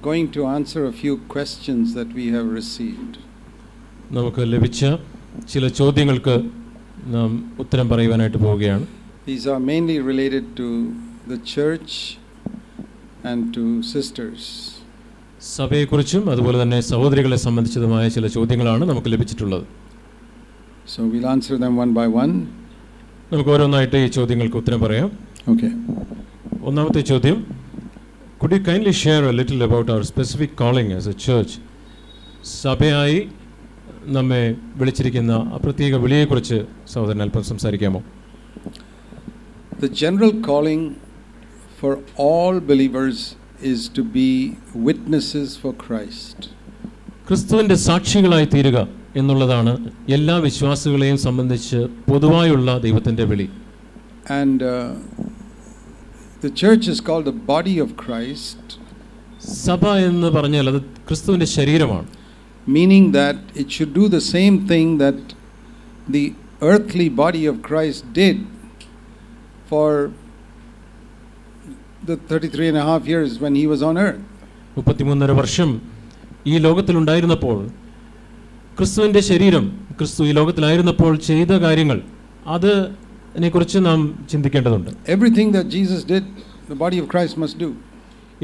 going to answer a few questions that we have received. നമുക്ക് ലഭിച്ച ചില ചോദ്യങ്ങൾക്ക് നാം ഉത്തരം പറയുവാനായിട്ട് പോവുകയാണ്. These are mainly related to the church and to sisters. സഭയെക്കുറിച്ചും അതുപോലെ തന്നെ സഹോദരികളെ സംബന്ധിച്ചതുമായ ചില ചോദ്യങ്ങളാണ് നമുക്ക് ലഭിച്ചിട്ടുള്ളത്. So we'll answer them one by one. നമുക്ക് ഓരോന്നായിട്ട് ഈ ചോദ്യങ്ങൾക്ക് ഉത്തരം പറയാം. Okay. ഒന്നാമത്തെ ചോദ്യം, could you kindly share a little about our specific calling as a church? സഭയായി നമ്മെ വിളിച്ചിരിക്കുന്ന ആ പ്രത്യേക വിളിയെക്കുറിച്ച് സഹോദരൻ അല്പം സംസാരിക്കാമോ? The general calling for all believers is to be witnesses for Christ. ക്രിസ്തുവിൻ്റെ സാക്ഷികളായി തീരുക എന്നുള്ളതാണ് എല്ലാ വിശ്വാസികളെയും സംബന്ധിച്ച് പൊതുവായുള്ള ദൈവത്തിൻ്റെ വിളി. And the church is called the body of Christ. സഭ എന്ന് പറഞ്ഞാൽ അത് ക്രിസ്തുവിൻ്റെ ശരീരമാണ്. Meaning that it should do the same thing that the earthly body of Christ did for the 33 and a half years when he was on earth. 33 വർഷം ഈ ലോകത്തിലുണ്ടായിരുന്നപ്പോൾ ക്രിസ്തുവിൻ്റെ ശരീരം ക്രിസ്തു ഈ ലോകത്തിലായിരുന്നപ്പോൾ ചെയ്ത കാര്യങ്ങൾ അതിനെക്കുറിച്ച് നാം ചിന്തിക്കേണ്ടതുണ്ട്. Everything that Jesus did, the body of Christ must do.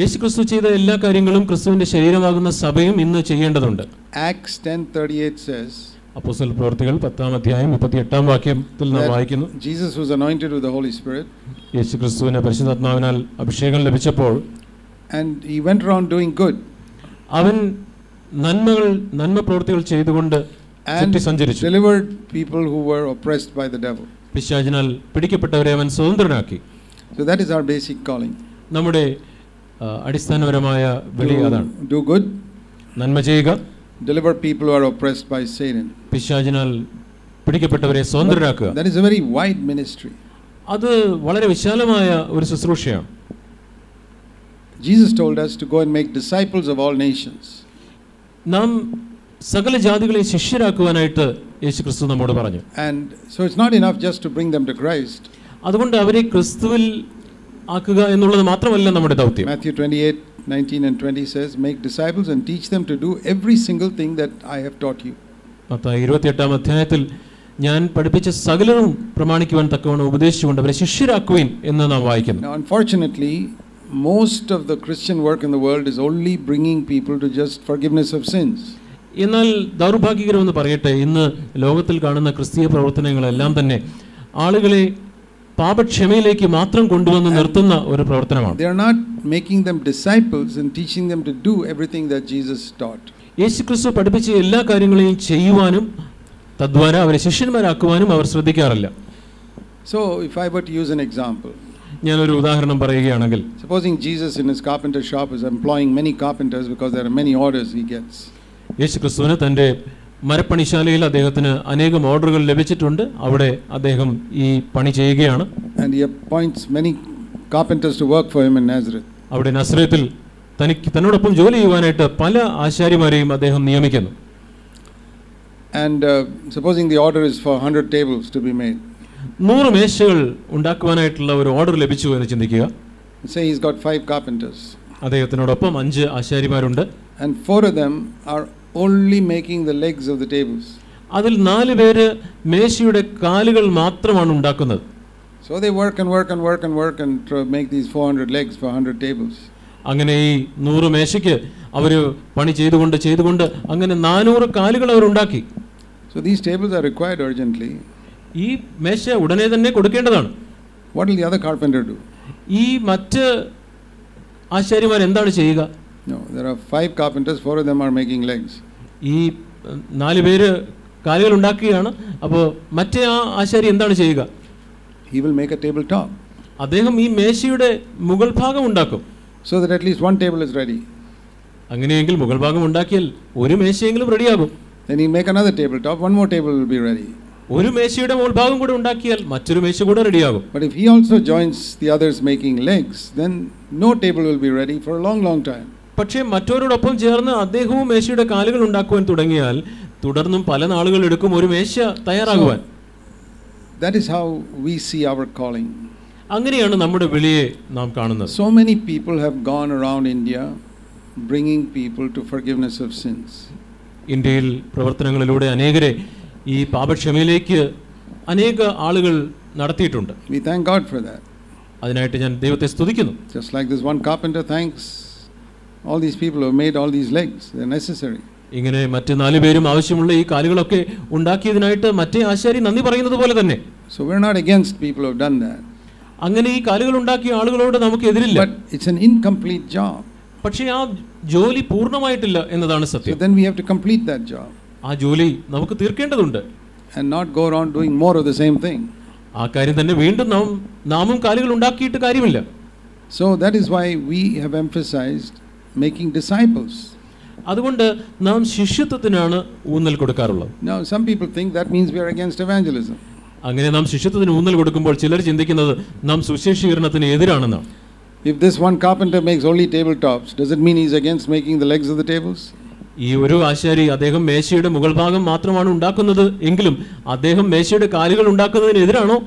യേശു ക്രിസ്തു ചെയ്ത എല്ലാ കാര്യങ്ങളും ക്രിസ്തുവിൻ്റെ ശരീരമാകുന്ന സഭയും ഇന്ന് ചെയ്യേണ്ടതുണ്ട്. Acts 10:38 says, അപ്പോസ്തല പ്രവൃത്തികൾ 10-ാം അധ്യായം 38-ാം വാക്യത്തിൽ നാം വായിക്കുന്നു, Jesus was anointed with the Holy Spirit. യേശു ക്രിസ്തുവിന് പരിശുദ്ധാത്മാവിനാൽ അഭിഷേകം ലഭിച്ചപ്പോൾ and he went around doing good. അവൻ നന്മ പ്രവൃത്തികൾ ചെയ്തുകൊണ്ട് ചുറ്റി സഞ്ചരിച്ചു. Delivered people who were oppressed by the devil. പിശാചിനാൽ പിടിക്കപ്പെട്ടവരെ അവൻ സ്വതന്ത്രനാക്കി. So that is our basic calling. നമ്മുടെ അടിസ്ഥാനപരമായ വിളി അതാണ്. Do good. നന്മ ചെയ്യുക. Deliver people who are oppressed by Satan. പിശാചിനാൽ പിടിക്കപ്പെട്ടവരെ സ്വതന്ത്രരാക്കുക. That is a very wide ministry. അത് വളരെ വിശാലമായ ഒരു ശുശ്രൂഷയാണ്. Jesus told us to go and make disciples of all nations. നാം സകല ജാതികളെ ശിഷ്യരാക്കുവാനായിട്ട് യേശുക്രിസ്തു നമ്മോട് പറഞ്ഞു. And so it's not enough just to bring them to Christ. അതുകൊണ്ട് അവരെ ക്രിസ്തുവിൽ ആക്കുക എന്നുള്ളത് മാത്രമല്ല നമ്മുടെ ദൗത്യം. Matthew 28:19 and 20 says, make disciples and teach them to do every single thing that I have taught you. Mathai 28-ാം അധ്യായത്തിൽ ഞാൻ പഠിപ്പിച്ച സകലവും പ്രമാണിക്കുവാൻ തക്കവണ്ണം ഉപദേശിച്ചുകൊണ്ട് അവരെ ശിഷ്യരാക്കുവിൻ എന്ന് നാം വായിക്കുന്നു. Now unfortunately, most of the Christian work in the world is only bringing people to just forgiveness of sins. എന്നാൽ ദൗർഭാഗ്യകരമെന്ന് പറയട്ടെ, ഇന്ന് ലോകത്തിൽ കാണുന്ന ക്രിസ്തീയ പ്രവർത്തനങ്ങളെല്ലാം തന്നെ ആളുകളെ പാപക്ഷമയിലേക്ക് മാത്രം കൊണ്ടുവന്ന് നിർത്തുന്ന ഒരു പ്രവർത്തനമാണ്. They are not making them disciples and teaching them to do everything that Jesus taught. യേശുക്രിസ്തു പഠിപ്പിച്ച എല്ലാ കാര്യങ്ങളെയും ചെയ്യുവാനും തദ്വാര അവരെ ശിഷ്യന്മാരാക്കുവാനും അവർ ശ്രദ്ധിക്കാറില്ല. So if I were to use an example, ഞാനൊരു ഉദാഹരണം പറയുകയാണെങ്കിൽ, supposing Jesus in his carpenter shop is employing many carpenters because there are many orders he gets. യേശുക്രിസ്തുവിന് തൻ്റെ മരപ്പണിശാലയിൽ അദ്ദേഹത്തിന് അനേകം ഓർഡറുകൾ ലഭിച്ചിട്ടുണ്ട്. അവിടെ അദ്ദേഹം ഈ പണി ചെയ്യുകയാണ്. And he appoints many carpenters to work for him in Nazareth. അവിടെ നസ്രത്തിൽ തന്നോടൊപ്പം ജോലി ചെയ്യുവാനായിട്ട് പല ആശാരിമാരെയും അദ്ദേഹം നിയമിക്കുന്നു. And supposing the order is for 100 tables to be made. 100 മേശകൾ ഉണ്ടാക്കുവാനായിട്ടുള്ള ഒരു ഓർഡർ ലഭിച്ചു എന്ന് ചിന്തിക്കുക. Say he's got 5 carpenters. അദ്ദേഹത്തിനോടൊപ്പം 5 ആശാരിമാരുണ്ട്. And 4 of them are only making the legs of the tables. അതിൽ 4 പേര് മേശയുടെ കാലുകൾ മാത്രമാണ് ഉണ്ടാക്കുന്നത്. So they work and work and work and work and make these 400 legs for 100 tables. അങ്ങനെ ഈ 100 മേശയ്ക്ക് അവർ പണി ചെയ്തുകൊണ്ട് അങ്ങനെ 400 കാലുകൾ അവർ ഉണ്ടാക്കി. So these tables are required urgently. ഈ മേശ ഉടനെ തന്നെ കൊടുക്കേണ്ടതാണ്. What will the other carpenter do? ഈ മറ്റ് ആശാരിമാർ എന്താണ് ചെയ്യുക? No, there are 5 carpenters, 4 of them are making legs. ഈ 4 പേര് കാലുകൾ ഉണ്ടാക്കുകയാണ്. അപ്പോൾ മറ്റേ ആ ആശാരി എന്താണ് ചെയ്യുക? He will make a table top. അദ്ദേഹം ഈ മേശയുടെ മുകൾ ഭാഗം ഉണ്ടാക്കും. So that at least one table is ready. അങ്ങനെയെങ്കിൽ മുകൾ ഭാഗം ഉണ്ടാക്കിയാൽ ഒരു മേശയെങ്കിലും റെഡിയാകും. Then he'll make another table top, one more table will be ready. ഒരു മേശയുടെ മുകൾ ഭാഗം കൂടെ ഉണ്ടാക്കിയാൽ മറ്റൊരു മേശ കൂടെ റെഡിയാകും. But if he also joins the others making legs, then no table will be ready for a long, long time. പക്ഷേ മറ്റവരോടൊപ്പം ചേർന്ന് അദ്ദേഹവും മേശയുടെ കാലുകൾ ഉണ്ടാക്കുവാൻ തുടങ്ങിയാൽ തുടർന്നും പല നാളുകൾ എടുക്കും ഒരു മേശ തയ്യാറാകുവാൻ. That is how we see our calling. അങ്ങനെയാണ് നമ്മുടെ വിളിയെ നാം കാണുന്നത്. So many people have gone around India bringing people to forgiveness of sins. ഇന്ത്യയിൽ പ്രവർത്തനങ്ങളിലൂടെ അനേകരെ ഈ പാപക്ഷമയിലേക്ക് അനേക ആളുകൾ നടത്തിയിട്ടുണ്ട്. We thank God for that. അതിനായിട്ട് ഞാൻ ദൈവത്തെ സ്തുതിക്കുന്നു. Just like this one carpenter thanks all these people who have made all these legs, they're necessary. ഇങ്ങനെ മറ്റ് 4 പേരും ആവശ്യമുള്ള ഈ കാലുകളൊക്കെ ഉണ്ടാക്കിയതിനായിട്ട് മറ്റേ ആശാരി നന്ദി പറയുന്നത് പോലെ തന്നെ. So we're not against people who have done that. അങ്ങനെ ഈ കാലുകൾ ഉണ്ടാക്കിയ ആളുകളോട് നമുക്ക് എതിരില്ല. But it's an incomplete job. പക്ഷേ ആ ജോലി പൂർണ്ണമായിട്ടില്ല എന്നതാണ് സത്യം. So then we have to complete that job. ആ ജോലി നമുക്ക് തീർക്കേണ്ടതുണ്ട്. And not go around doing more of the same thing. ആ കാര്യം തന്നെ വീണ്ടും നാമും കാലുകൾ ഉണ്ടാക്കിയിട്ട് കാര്യമില്ല. So that is why we have emphasized making disciples. അതുകൊണ്ട് നാം ശിഷ്യത്വത്തിനാണ് ഊന്നൽ കൊടുക്കാറുള്ളത്. Now some people think that means we are against evangelism. അങ്ങനെ നാം ശിഷ്യത്വത്തിന് ഊന്നൽ കൊടുക്കുമ്പോൾ ചിലർ ചിന്തിക്കുന്നത് നാം സുവിശേഷീകരണത്തിന് എതിരാണെന്നാണ്. If this one carpenter makes only tabletops, does it mean he's against making the legs of the tables? ഈ ഒരു ആശാരി അദ്ദേഹം മേശയുടെ മുകൾ ഭാഗം മാത്രമാണ് ഉണ്ടാക്കുന്നത് എങ്കിലും അദ്ദേഹം മേശയുടെ കാലുകൾ ഉണ്ടാക്കുന്നതിന് എതിരാണോ?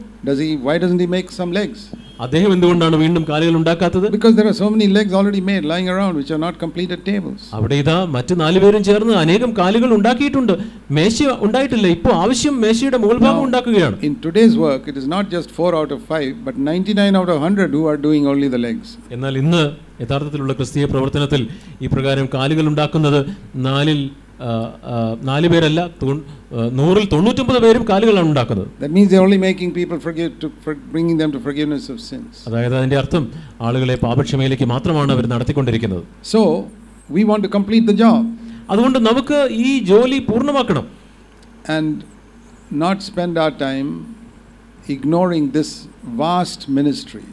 Why doesn't he make some legs? അദ്ദേഹം എന്തുകൊണ്ടാണ് വീണ്ടും കാലുകൾ ഉണ്ടാക്കാത്തത്? Because there are so many legs already made lying around which are not completed tables. അവിടെ ഇതാ മറ്റ് 4 പേരും ചേർന്ന് അനേകം കാലുകൾ ഉണ്ടാക്കിയിട്ടുണ്ട്. മേശ ഉണ്ടായിട്ടില്ല. ഇപ്പോൾ ആവശ്യം മേശയുടെ മുകൾ ഭാഗം ഉണ്ടാക്കുകയാണ്. In today's work it is not just 4 out of 5 but 99 out of 100 who are doing only the legs. എന്നാൽ ഇന്ന് യഥാർത്ഥത്തിലുള്ള ക്രിസ്തീയ പ്രവർത്തനത്തിൽ ഈ പ്രകാരം കാലുകൾ ഉണ്ടാക്കുന്നത് 4 പേരല്ല, 100-ൽ 99 പേരും കാലുകളാണ് ഉണ്ടാക്കുന്നത്. That means they are only making people bringing them to forgiveness of sins. അതായത് അതിന്റെ അർത്ഥം ആളുകളെ പാപക്ഷമയിലേക്ക് മാത്രമാണ് അവർ നടത്തിക്കൊണ്ടിരിക്കുന്നത്. So we want to complete the job. അതുകൊണ്ട് നമുക്ക് ഈ ജോലി പൂർണ്ണമാക്കണം. And not spend our time ignoring this vast ministry.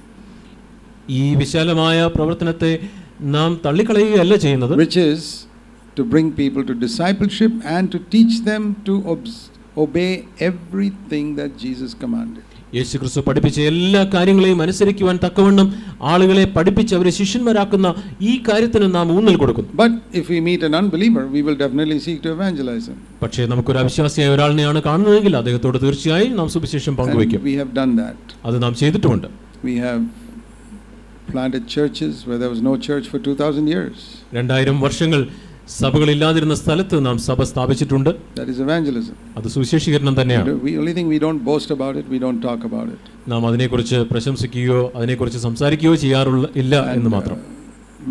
ഈ വിശാലമായ പ്രവർത്തനത്തെ നാം തള്ളിക്കളയുകയല്ല ചെയ്യുന്നത്. Which is to bring people to discipleship and to teach them to obey everything that Jesus commanded. യേശുക്രിസ്തു പഠിപ്പിച്ച എല്ലാ കാര്യങ്ങളെയും അനുസരിക്കുവാൻ തക്കവണ്ണം ആളുകളെ പഠിപ്പിച്ച് അവരെ ശിഷ്യന്മാരാക്കുന്ന ഈ കാര്യത്തിന് നാം ഊന്നൽ കൊടുക്കുന്നു. But if we meet an unbeliever, we will definitely seek to evangelize him. പക്ഷേ നമുക്കൊരു അവിശ്വാസിയായ ഒരാളിനെയാണ് കാണുന്നതെങ്കിൽ അദ്ദേഹത്തോട് തീർച്ചയായും നാം സുവിശേഷം പങ്കുവയ്ക്കും. We have done that. അത് നാം ചെയ്തിട്ടുമുണ്ട്. We have planted churches where there was no church for 2000 years. 2000 വർഷങ്ങൾ സഭകളില്ലാതിരുന്ന സ്ഥലത്ത് നാം സഭ സ്ഥാപിച്ചിട്ടുണ്ട്. That is evangelism. അത് സുവിശേഷീകരണം തന്നെയാണ്. Only thing we don't boast about it, we don't talk about it. നാം അതിനെക്കുറിച്ച് പ്രശംസിക്കുകയോ അതിനെക്കുറിച്ച് സംസാരിക്കുകയോ ചെയ്യാറില്ല എന്ന് മാത്രം.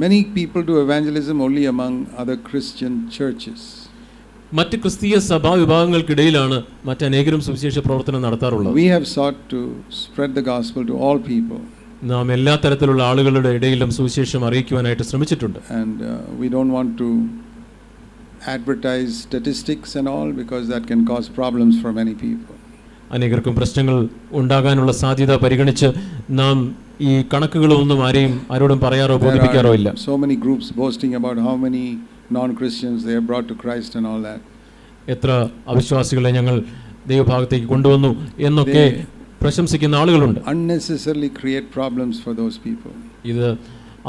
Many people do evangelism only among other Christian churches. മറ്റ് ക്രിസ്തീയ സഭാ വിഭാഗങ്ങൾക്കിടയിലാണ് മറ്റനേകരും സുവിശേഷ പ്രവർത്തനം നടത്താറുള്ളത്. We have sought to spread the gospel to all people. നാം എല്ലാ തരത്തിലുള്ള ആളുകളുടെ ഇടയിലും സുവിശേഷം അറിയിക്കുവാനായിട്ട് ശ്രമിച്ചിട്ടുണ്ട്. And we don't want to advertise statistics and all because that can cause problems for many people. അനേകർക്കും പ്രശ്നങ്ങൾ ഉണ്ടാകാനുള്ള സാധ്യത പരിഗണിച്ച് നാം ഈ കണക്കുകളൊന്നും ആരോടും പറയാറോ ബോധിപ്പിക്കാറോ ഇല്ല. So many groups boasting about how many non-Christians they have brought to Christ and all that. എത്ര അവിശ്വാസികളെ ഞങ്ങൾ ദൈവഭാഗത്തേക്ക് കൊണ്ടുവന്നു എന്നൊക്കെ പ്രശംസിക്കുന്ന ആളുകളുണ്ട്. Unnecessarily create problems for those people. ഇത്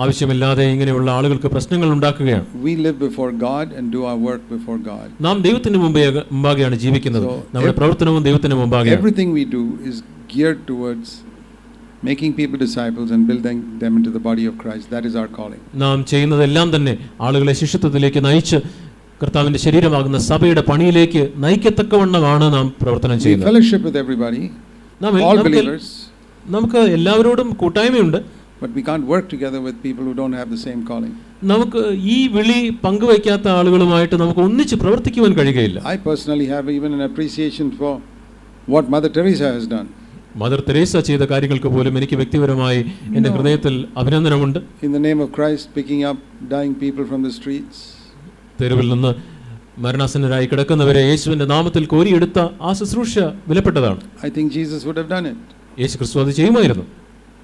ആവശ്യമില്ലാതെ ഇങ്ങനെയുള്ള പ്രശ്നങ്ങൾ ഉണ്ടാക്കുകയാണ്. We live before God and do our work before God. നാം ദൈവത്തിന് മുമ്പാകെയാണ് ജീവിക്കുന്നത്. നമ്മുടെ പ്രവർത്തനവും ദൈവത്തിന് മുമ്പാകെയാണ്. Everything we do is geared towards making people disciples and building them into the body of Christ. That is our calling. നാം ചെയ്യുന്നതെല്ലാം തന്നെ ആളുകളെ ശിഷ്യത്വത്തിലേക്ക് നയിച്ച് കർത്താവിന്റെ ശരീരമാകുന്ന സഭയുടെ പണിയിലേക്ക് നയിക്കത്തക്കവണ്ണമാണ് നാം പ്രവർത്തനം ചെയ്യുന്നത്. We fellowship with everybody. All believers. നമുക്ക് എല്ലാവരോടും കൂട്ടായ്മയുണ്ട്. But we can't work together with people who don't have the same calling. നമുക്ക് ഈ വിളി പങ്കുവയ്ക്കാത്ത ആളുകളുമായിട്ട് നമുക്ക് ഒന്നിച്ച് പ്രവർത്തിക്കുവാൻ കഴിയുകയില്ല. I personally have even an appreciation for what Mother Teresa has done. Mother Teresa ചെയ്ത കാര്യങ്ങൾക്ക് പോലും എനിക്ക് വ്യക്തിപരമായി എൻ്റെ ഹൃദയത്തിൽ അഭിനന്ദനമുണ്ട്. In the name of Christ, picking up dying people from the streets. തെരുവിൽ നിന്ന് മരണാസന്നരായി കിടക്കുന്നവരെ യേശുവിന്റെ നാമത്തിൽ കോരിയെടുത്ത ആ ശുശ്രൂഷ വിലപ്പെട്ടതാണ്. I think Jesus would have done it. യേശു ക്രിസ്തു അത് ചെയ്യുമായിരുന്നു.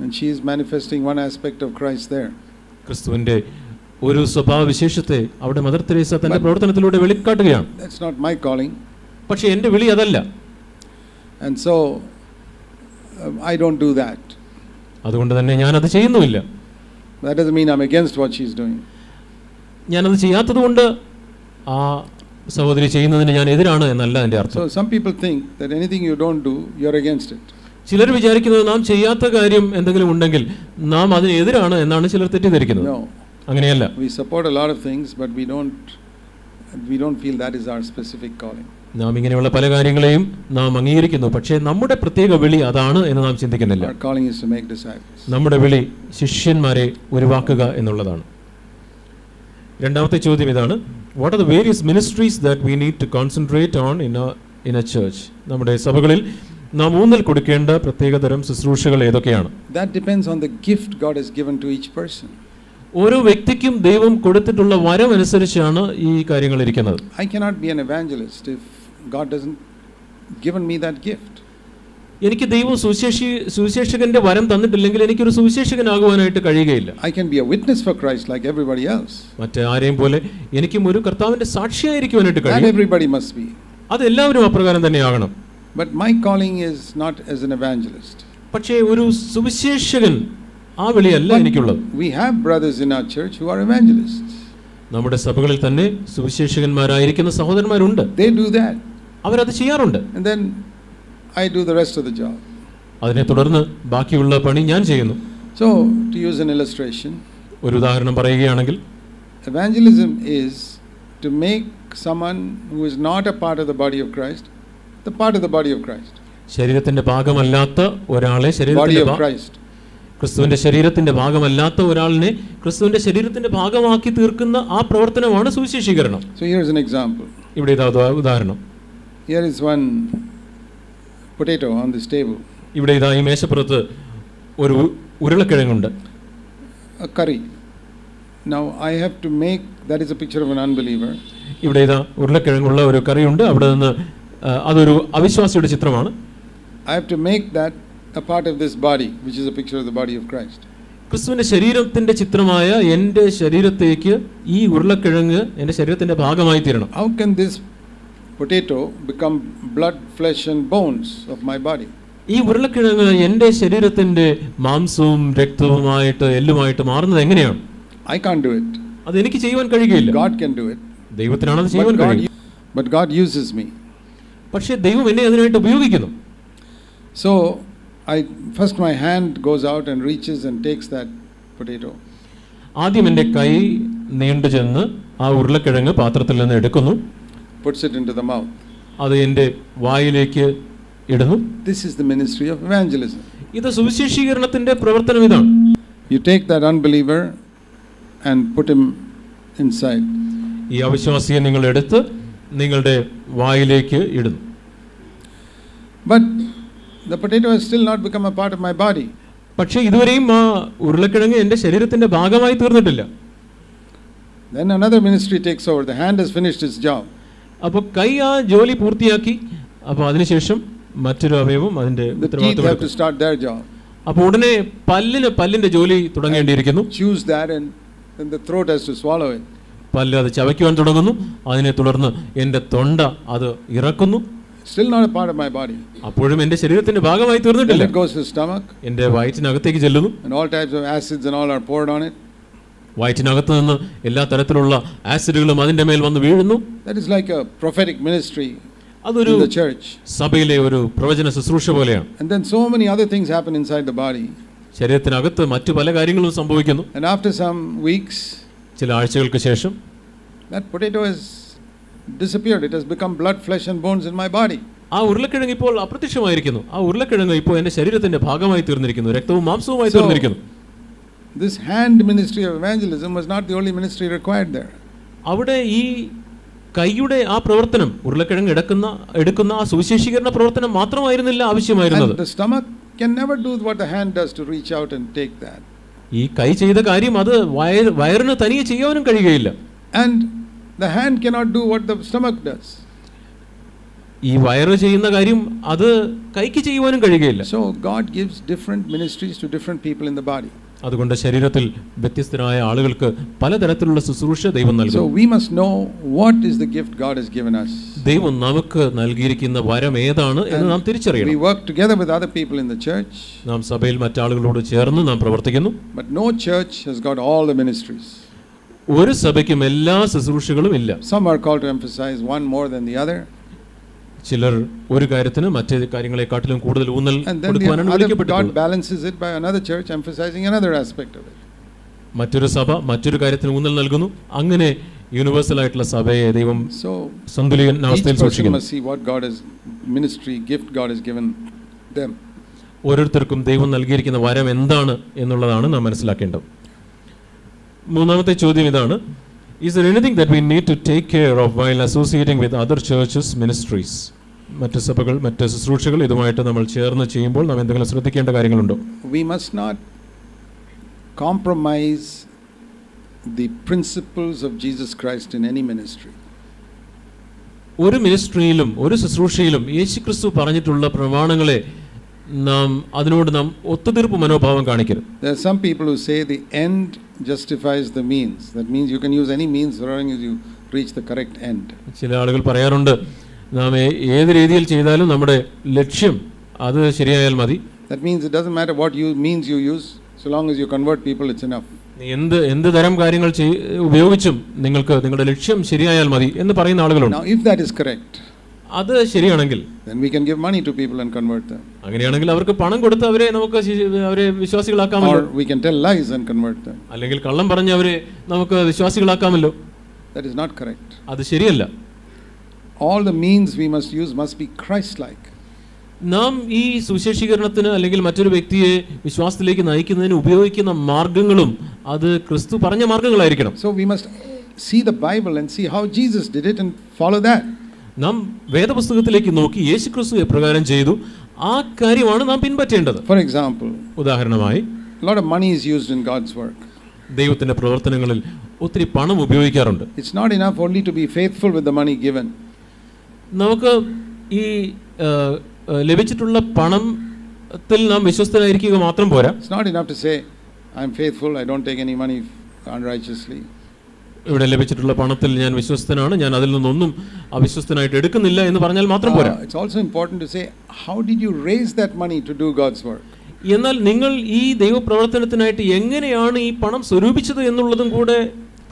And she is manifesting one aspect of Christ there. ക്രിസ്തുവിന്റെ ഒരു സ്വഭാവ വിശേഷത്തെ അവിടെ മദർ തെരേസ തന്റെ പ്രവർത്തനത്തിലൂടെ വെളിക്കാട്ടുകയാണ്. That's not my calling. പക്ഷേ എൻ്റെ വിളി അതല്ല. And so I don't do that. അതുകൊണ്ട് തന്നെ ഞാൻ അത് ചെയ്യുന്നുമില്ല. That doesn't mean I'm against what she's doing. ഞാൻ അത് ചെയ്യാത്തതുകൊണ്ട് ആ സഹോദരി ചെയ്യുന്നതിന് ഞാൻ എതിരാണ് എന്നല്ല എൻ്റെ അർത്ഥം. So some people think that anything you don't do, you're against it. ചിലർ വിചാരിക്കുന്നത് നാം ചെയ്യാത്ത കാര്യം എന്തെങ്കിലും ഉണ്ടെങ്കിൽ നാം അതിന് എതിരാണ് എന്നാണ് ചിലർ തെറ്റിദ്ധരിക്കുന്നത്. No. അങ്ങനെയല്ല. We support a lot of things, but we don't feel that is our specific calling. നാം ഇങ്ങനെയുള്ള പല കാര്യങ്ങളെയും നാം അംഗീകരിക്കുന്നു, പക്ഷേ നമ്മുടെ പ്രത്യേക വിളി അതാണ് എന്ന് നാം ചിന്തിക്കുന്നില്ല. Our calling is to make disciples. നമ്മുടെ വിളി ശിഷ്യന്മാരെ ഉരുവാക്കുക എന്നുള്ളതാണ്. രണ്ടാമത്തെ ചോദ്യം ഇതാണ്: What are the various ministries that we need to concentrate on in a church? നമ്മുടെ സഭകളിൽ നാം ഊന്നൽ കൊടുക്കേണ്ട പ്രത്യേകതരം ശുശ്രൂഷകൾ ഏതൊക്കെയാണ്? That depends on the gift God has given to each person. ഓരോ വ്യക്തിക്കും ദൈവം കൊടുത്തിട്ടുള്ള വരം അനുസരിച്ചാണ് ഈ കാര്യങ്ങൾ ഇരിക്കുന്നത്. I cannot be an evangelist if God doesn't given me that gift. എനിക്ക് ദൈവം സുവിശേഷകന്റെ വരം തന്നിട്ടില്ലെങ്കിൽ എനിക്കൊരു സുവിശേഷകനാകുവാനായിട്ട് കഴിയുകയില്ല. I can be a witness for Christ like everybody else. മറ്റാരെയും പോലെ എനിക്കും ഒരു കർത്താവിന്റെ സാക്ഷിയായിരിക്കുവാനായിട്ട് That കഴിയും. everybody must be. അത് എല്ലാവരും അപ്രകാരം തന്നെയാകണം. But my calling is not as an evangelist. പക്ഷേ ഒരു സുവിശേഷകൻ ആ വിളിയല്ല എനിക്കുള്ളത്. We have brothers in our church who are evangelists. നമ്മുടെ സഭകളിൽ തന്നെ സുവിശേഷകന്മാരായിരിക്കുന്ന സഹോദരന്മാരുണ്ട്. They do that. അവരത് ചെയ്യാറുണ്ട്. And then I do the rest of the job. അതിനെ തുടർന്ന് ബാക്കിയുള്ള പണി ഞാൻ ചെയ്യുന്നു. So, to use an illustration, ഒരു ഉദാഹരണം പറയുകയാണെങ്കിൽ, evangelism is to make someone who is not a part of the body of Christ the part of the body of Christ. ശരീരത്തിന്റെ ഭാഗമല്ലാത്ത ഒരാളെ Body of Christ. ക്രിസ്തുവിന്റെ ശരീരത്തിന്റെ ഭാഗമല്ലാത്ത ഒരാളിനെ ക്രിസ്തുവിന്റെ ശരീരത്തിന്റെ ഭാഗമാക്കി തീർക്കുന്ന ആ പ്രവർത്തനമാണ് സുവിശേഷീകരണം. So here's an example. ഇവിടെ ഇതാ ഉദാഹരണം. Here is one potato on this table. ഇവിടെ ഇതാ ഈ മേശപ്പുറത്ത് ഒരു ഉരുളക്കിഴങ്ങുണ്ട്. A curry. Now I have to make, that is a picture of an unbeliever. ഇവിടെ ഇതാ ഉരുളക്കിഴങ്ങുള്ള ഒരു കറിയുണ്ട്. അവിടെ നിന്ന് അതൊരു അവിശ്വാസിയുടെ ചിത്രമാണ്. I have to make that a part of this body, which is a picture of the body of Christ. ക്രിസ്തുവിന്റെ ശരീരത്തിന്റെ ചിത്രമായ എൻ്റെ ശരീരത്തേക്ക് ഈ ഉരുളക്കിഴങ്ങ് എൻ്റെ ശരീരത്തിന്റെ ഭാഗമായി തീരണം. How can this potato become blood, flesh and bones of my body? ഈ ഉരുളക്കിഴങ്ങ് എൻ്റെ ശരീരത്തിന്റെ മാംസവും രക്തവുമായിട്ട് എല്ലുമായിട്ട് മാറുന്നത് എങ്ങനെയാണ്? I can't do it. അത് എനിക്ക് ചെയ്യുവാൻ കഴിയുകയില്ല. God can do it. ദൈവത്തിനാണ് അത് ചെയ്യുവാൻ കഴിയുക. But God uses me. പക്ഷേ ദൈവം എന്നെ അതിനായിട്ട് ഉപയോഗിക്കുന്നു. So first my hand goes out and reaches and takes that potato. ആദ്യം എൻ്റെ കൈ നീണ്ടു ചെന്ന് ആ ഉരുളക്കിഴങ്ങ് പാത്രത്തിൽ നിന്ന് എടുക്കുന്നു. Puts it into the mouth. അത് എൻ്റെ വായിലേക്ക് ഇടുന്നു. This is the ministry of evangelism. ഇത് സുവിശേഷീകരണത്തിന്റെ പ്രവർത്തനം ഇതാണ്. You take that unbeliever and put him inside. ഈ അവിശ്വാസിയെ നിങ്ങൾ എടുത്ത് നിങ്ങളുടെ വായിലേക്ക് ഇടുന്നു. But the potato has still not become a part of my body. പക്ഷേ ഇതുവരെയും ആ ഉരുളക്കിഴങ്ങ് എൻ്റെ ശരീരത്തിന്റെ ഭാഗമായി തീർന്നിട്ടില്ല. Then another ministry takes over. The hand has finished its job. അപ്പോൾ കൈ ആ ജോലി പൂർത്തിയാക്കി. അപ്പോൾ അതിനുശേഷം മറ്റൊരു അവയവം അതിന്റെ ഉത്തരവാദിത്തം have to start their job. അപ്പോൾ ഉടനെ പല്ലിന്റെ ജോലി തുടങ്ങേണ്ടിയിരിക്കുന്നു. Choose that and then the throat has to swallow it. പല്ല് അത് ചവയ്ക്കുവാൻ തുടങ്ങുന്നു. അതിനെ തുടർന്ന് എൻ്റെ തൊണ്ട അത് ഇറക്കുന്നു. Still not a part of my body. അപ്പോഴും എൻ്റെ ശരീരത്തിന്റെ ഭാഗമായി തീർന്നിട്ടില്ല. It goes to the stomach. എൻ്റെ വയറ്റിനകത്തേക്ക് ചെല്ലുന്നു. And all types of acids and all are poured on it. വയറ്റിനകത്ത് നിന്ന് എല്ലാ തരത്തിലുള്ള ആസിഡുകളും അതിന്റെ മേൽ വന്ന് വീഴുന്നു. That is like a prophetic ministry അതൊരു in the church. സഭയിലെ ഒരു പ്രവചന ശുശ്രൂഷ പോലെയാണ്. And then so many other things happen inside the body. ശരീരത്തിനകത്ത് മറ്റു പല കാര്യങ്ങളും സംഭവിക്കുന്നു. And after some weeks, ചില ആഴ്ചകൾക്ക് ശേഷം that potato has disappeared. It has become blood, flesh and bones in my body. ആ ഉരുളക്കിഴങ്ങ് ഇപ്പോൾ അപ്രത്യക്ഷമായിരിക്കുന്നു. ആ ഉരുളക്കിഴങ്ങ് ഇപ്പോൾ എൻ്റെ ശരീരത്തിന്റെ ഭാഗമായി തീർന്നിരിക്കുന്നു. രക്തവും മാംസവുമായി തീർന്നിരിക്കുന്നു. This hand ministry of evangelism was not the only ministry required there. അവിടെ ഈ കൈയുടെ ആ പ്രവർത്തനം, ഉരുളക്കിഴങ്ങ് എടുക്കുന്ന ആ സുവിശേഷീകരണ പ്രവർത്തനം മാത്രമായിരുന്നില്ല ആവശ്യമായിരുന്നത്. And the stomach can never do what the hand does to reach out and take that. ഈ കൈ ചെയ്ത കാര്യം അത് വയറിന് തനിയെ ചെയ്യാനും കഴിയുകയില്ല. And the hand cannot do what the stomach does. ഈ വയറ് ചെയ്യുന്ന കാര്യം അത് കൈക്ക് ചെയ്യുവാനും കഴിയുകയില്ല. So God gives different ministries to different people in the body. അതുകൊണ്ട് ശരീരത്തിൽ വ്യത്യസ്തരായ ആളുകൾക്ക് പലതരത്തിലുള്ള ശുശ്രൂഷ ദൈവം നൽകുന്നു. So we must know what is the gift God has given us. ദൈവം നമുക്ക് നൽകിയിരിക്കുന്ന വരം ഏതാണ് എന്ന് നാം തിരിച്ചറിയണം. We work together with other people in the church. നാം സഭയിൽ മറ്റാളുകളോട് ചേർന്ന് നാം പ്രവർത്തിക്കുന്നു. But no church has got all the ministries. ഒരു സഭയ്ക്കും എല്ലാ ശുശ്രൂഷകളും ഇല്ല. Some are called to emphasize one more than the other. ചിലർ ഒരു കാര്യത്തിന് മറ്റേ കാര്യങ്ങളെക്കാട്ടിലും കൂടുതൽ ഊന്നൽ കൊടുക്കുവാനാണ് വിളിക്കപ്പെട്ടത്. God balances it by another church emphasizing another aspect of it. മറ്റൊരു സഭ മറ്റൊരു കാര്യത്തിന് ഊന്നൽ നൽകുന്നു. അങ്ങനെ യൂണിവേഴ്സൽ ആയിട്ടുള്ള സഭയെ ദൈവം സന്തുലിതാവസ്ഥയിൽ സൂക്ഷിക്കുന്നു. ഓരോരുത്തർക്കും ദൈവം നൽകിയിരിക്കുന്ന വരം എന്താണ് എന്നുള്ളതാണ് നാം മനസ്സിലാക്കേണ്ടത്. മൂന്നാമത്തെ ചോദ്യം ഇതാണ്: Is there anything that we need to take care of while associating with other churches ministries? മറ്റ് സഭകൾ മറ്റ് ശുശ്രൂഷകൾ ഇതുമായിട്ട് നമ്മൾ ചേർന്ന് ചെയ്യുമ്പോൾ നാം എന്തെങ്കിലും ശ്രദ്ധിക്കേണ്ട കാര്യങ്ങളുണ്ടോ? We must not compromise the principles of Jesus Christ in any ministry. ഒരു മിനിസ്ട്രിയിലും ഒരു ശുശ്രൂഷയിലും യേശുക്രിസ്തു പറഞ്ഞിട്ടുള്ള പ്രമാണങ്ങളെ അതിനോട് നാം ഒത്തുതീർപ്പ് മനോഭാവം കാണിക്കരുത്. There are some people who say the end justifies the means. That means you can use any means so long as you reach the correct end. ചില ആളുകൾ പറയാറുണ്ട്, നാം ഏത് രീതിയിൽ ചെയ്താലും നമ്മുടെ ലക്ഷ്യം അത് ശരിയായാൽ മതി. That means it doesn't matter what means you use, so long as you convert people, it's enough. എന്ത് തരം കാര്യങ്ങൾ ഉപയോഗിച്ചും നിങ്ങൾക്ക് നിങ്ങളുടെ ലക്ഷ്യം ശരിയായാൽ മതി എന്ന് പറയുന്ന ആളുകളുണ്ട്. Now if that is correct, അത് ശരിയാണെങ്കിൽ then we can give money to people and convert them. അങ്ങനെയാണെങ്കിൽ അവർക്ക് പണം കൊടുത്ത് അവരെ വിശ്വാസികളാക്കാമല്ലോ. Or we can tell lies and convert them. അല്ലെങ്കിൽ കള്ളം പറഞ്ഞ് അവരെ നമുക്ക് വിശ്വാസികളാക്കാമല്ലോ. That is not correct. അത് ശരിയല്ല. All the means we must use must be Christ-like. നാം ഈ സുവിശേഷീകരണത്തിന് അല്ലെങ്കിൽ മറ്റൊരു വ്യക്തിയെ വിശ്വാസത്തിലേക്ക് നയിക്കുന്നതിന് ഉപയോഗിക്കുന്ന മാർഗങ്ങളും അത് ക്രിസ്തു പറഞ്ഞ മാർഗങ്ങളായിരിക്കണം. So we must see the Bible and see how Jesus did it and follow that. നാം വേദപുസ്തകത്തിലേക്ക് നോക്കി യേശുക്രിസ്തു എപ്രകാരം ചെയ്തു ആ കാര്യമാണ് നാം പിൻപറ്റേണ്ടത്. For example, ഉദാഹരണമായി, a lot of money is used in God's work. ദൈവത്തിന്റെ പ്രവർത്തനങ്ങളിൽ ഒത്തിരി പണം ഉപയോഗിക്കാറുണ്ട്. It's not enough only to be faithful with the money given. നമുക്ക് ഈ ലഭിച്ചിട്ടുള്ള പണത്തിൽ നാം വിശ്വസ്തനായിരിക്കുക മാത്രം പോരാ. It's not enough to say I am faithful, I don't take any money unrighteously. ഇവിടെ ലഭിച്ചിട്ടുള്ള പണത്തിൽ ഞാൻ വിശ്വസ്തനാണ്, ഞാൻ അതിൽ നിന്നൊന്നും അവിശ്വസ്തനായിട്ട് എടുക്കുന്നില്ല എന്ന് പറഞ്ഞാൽ മാത്രം പോരാ. It's also important to say how did you raise that money to do God's work? എന്നാൽ നിങ്ങൾ ഈ ദൈവപ്രവർത്തനത്തിനായിട്ട് എങ്ങനെയാണ് ഈ പണം സ്വരൂപിച്ചത് എന്നുള്ളതും കൂടെ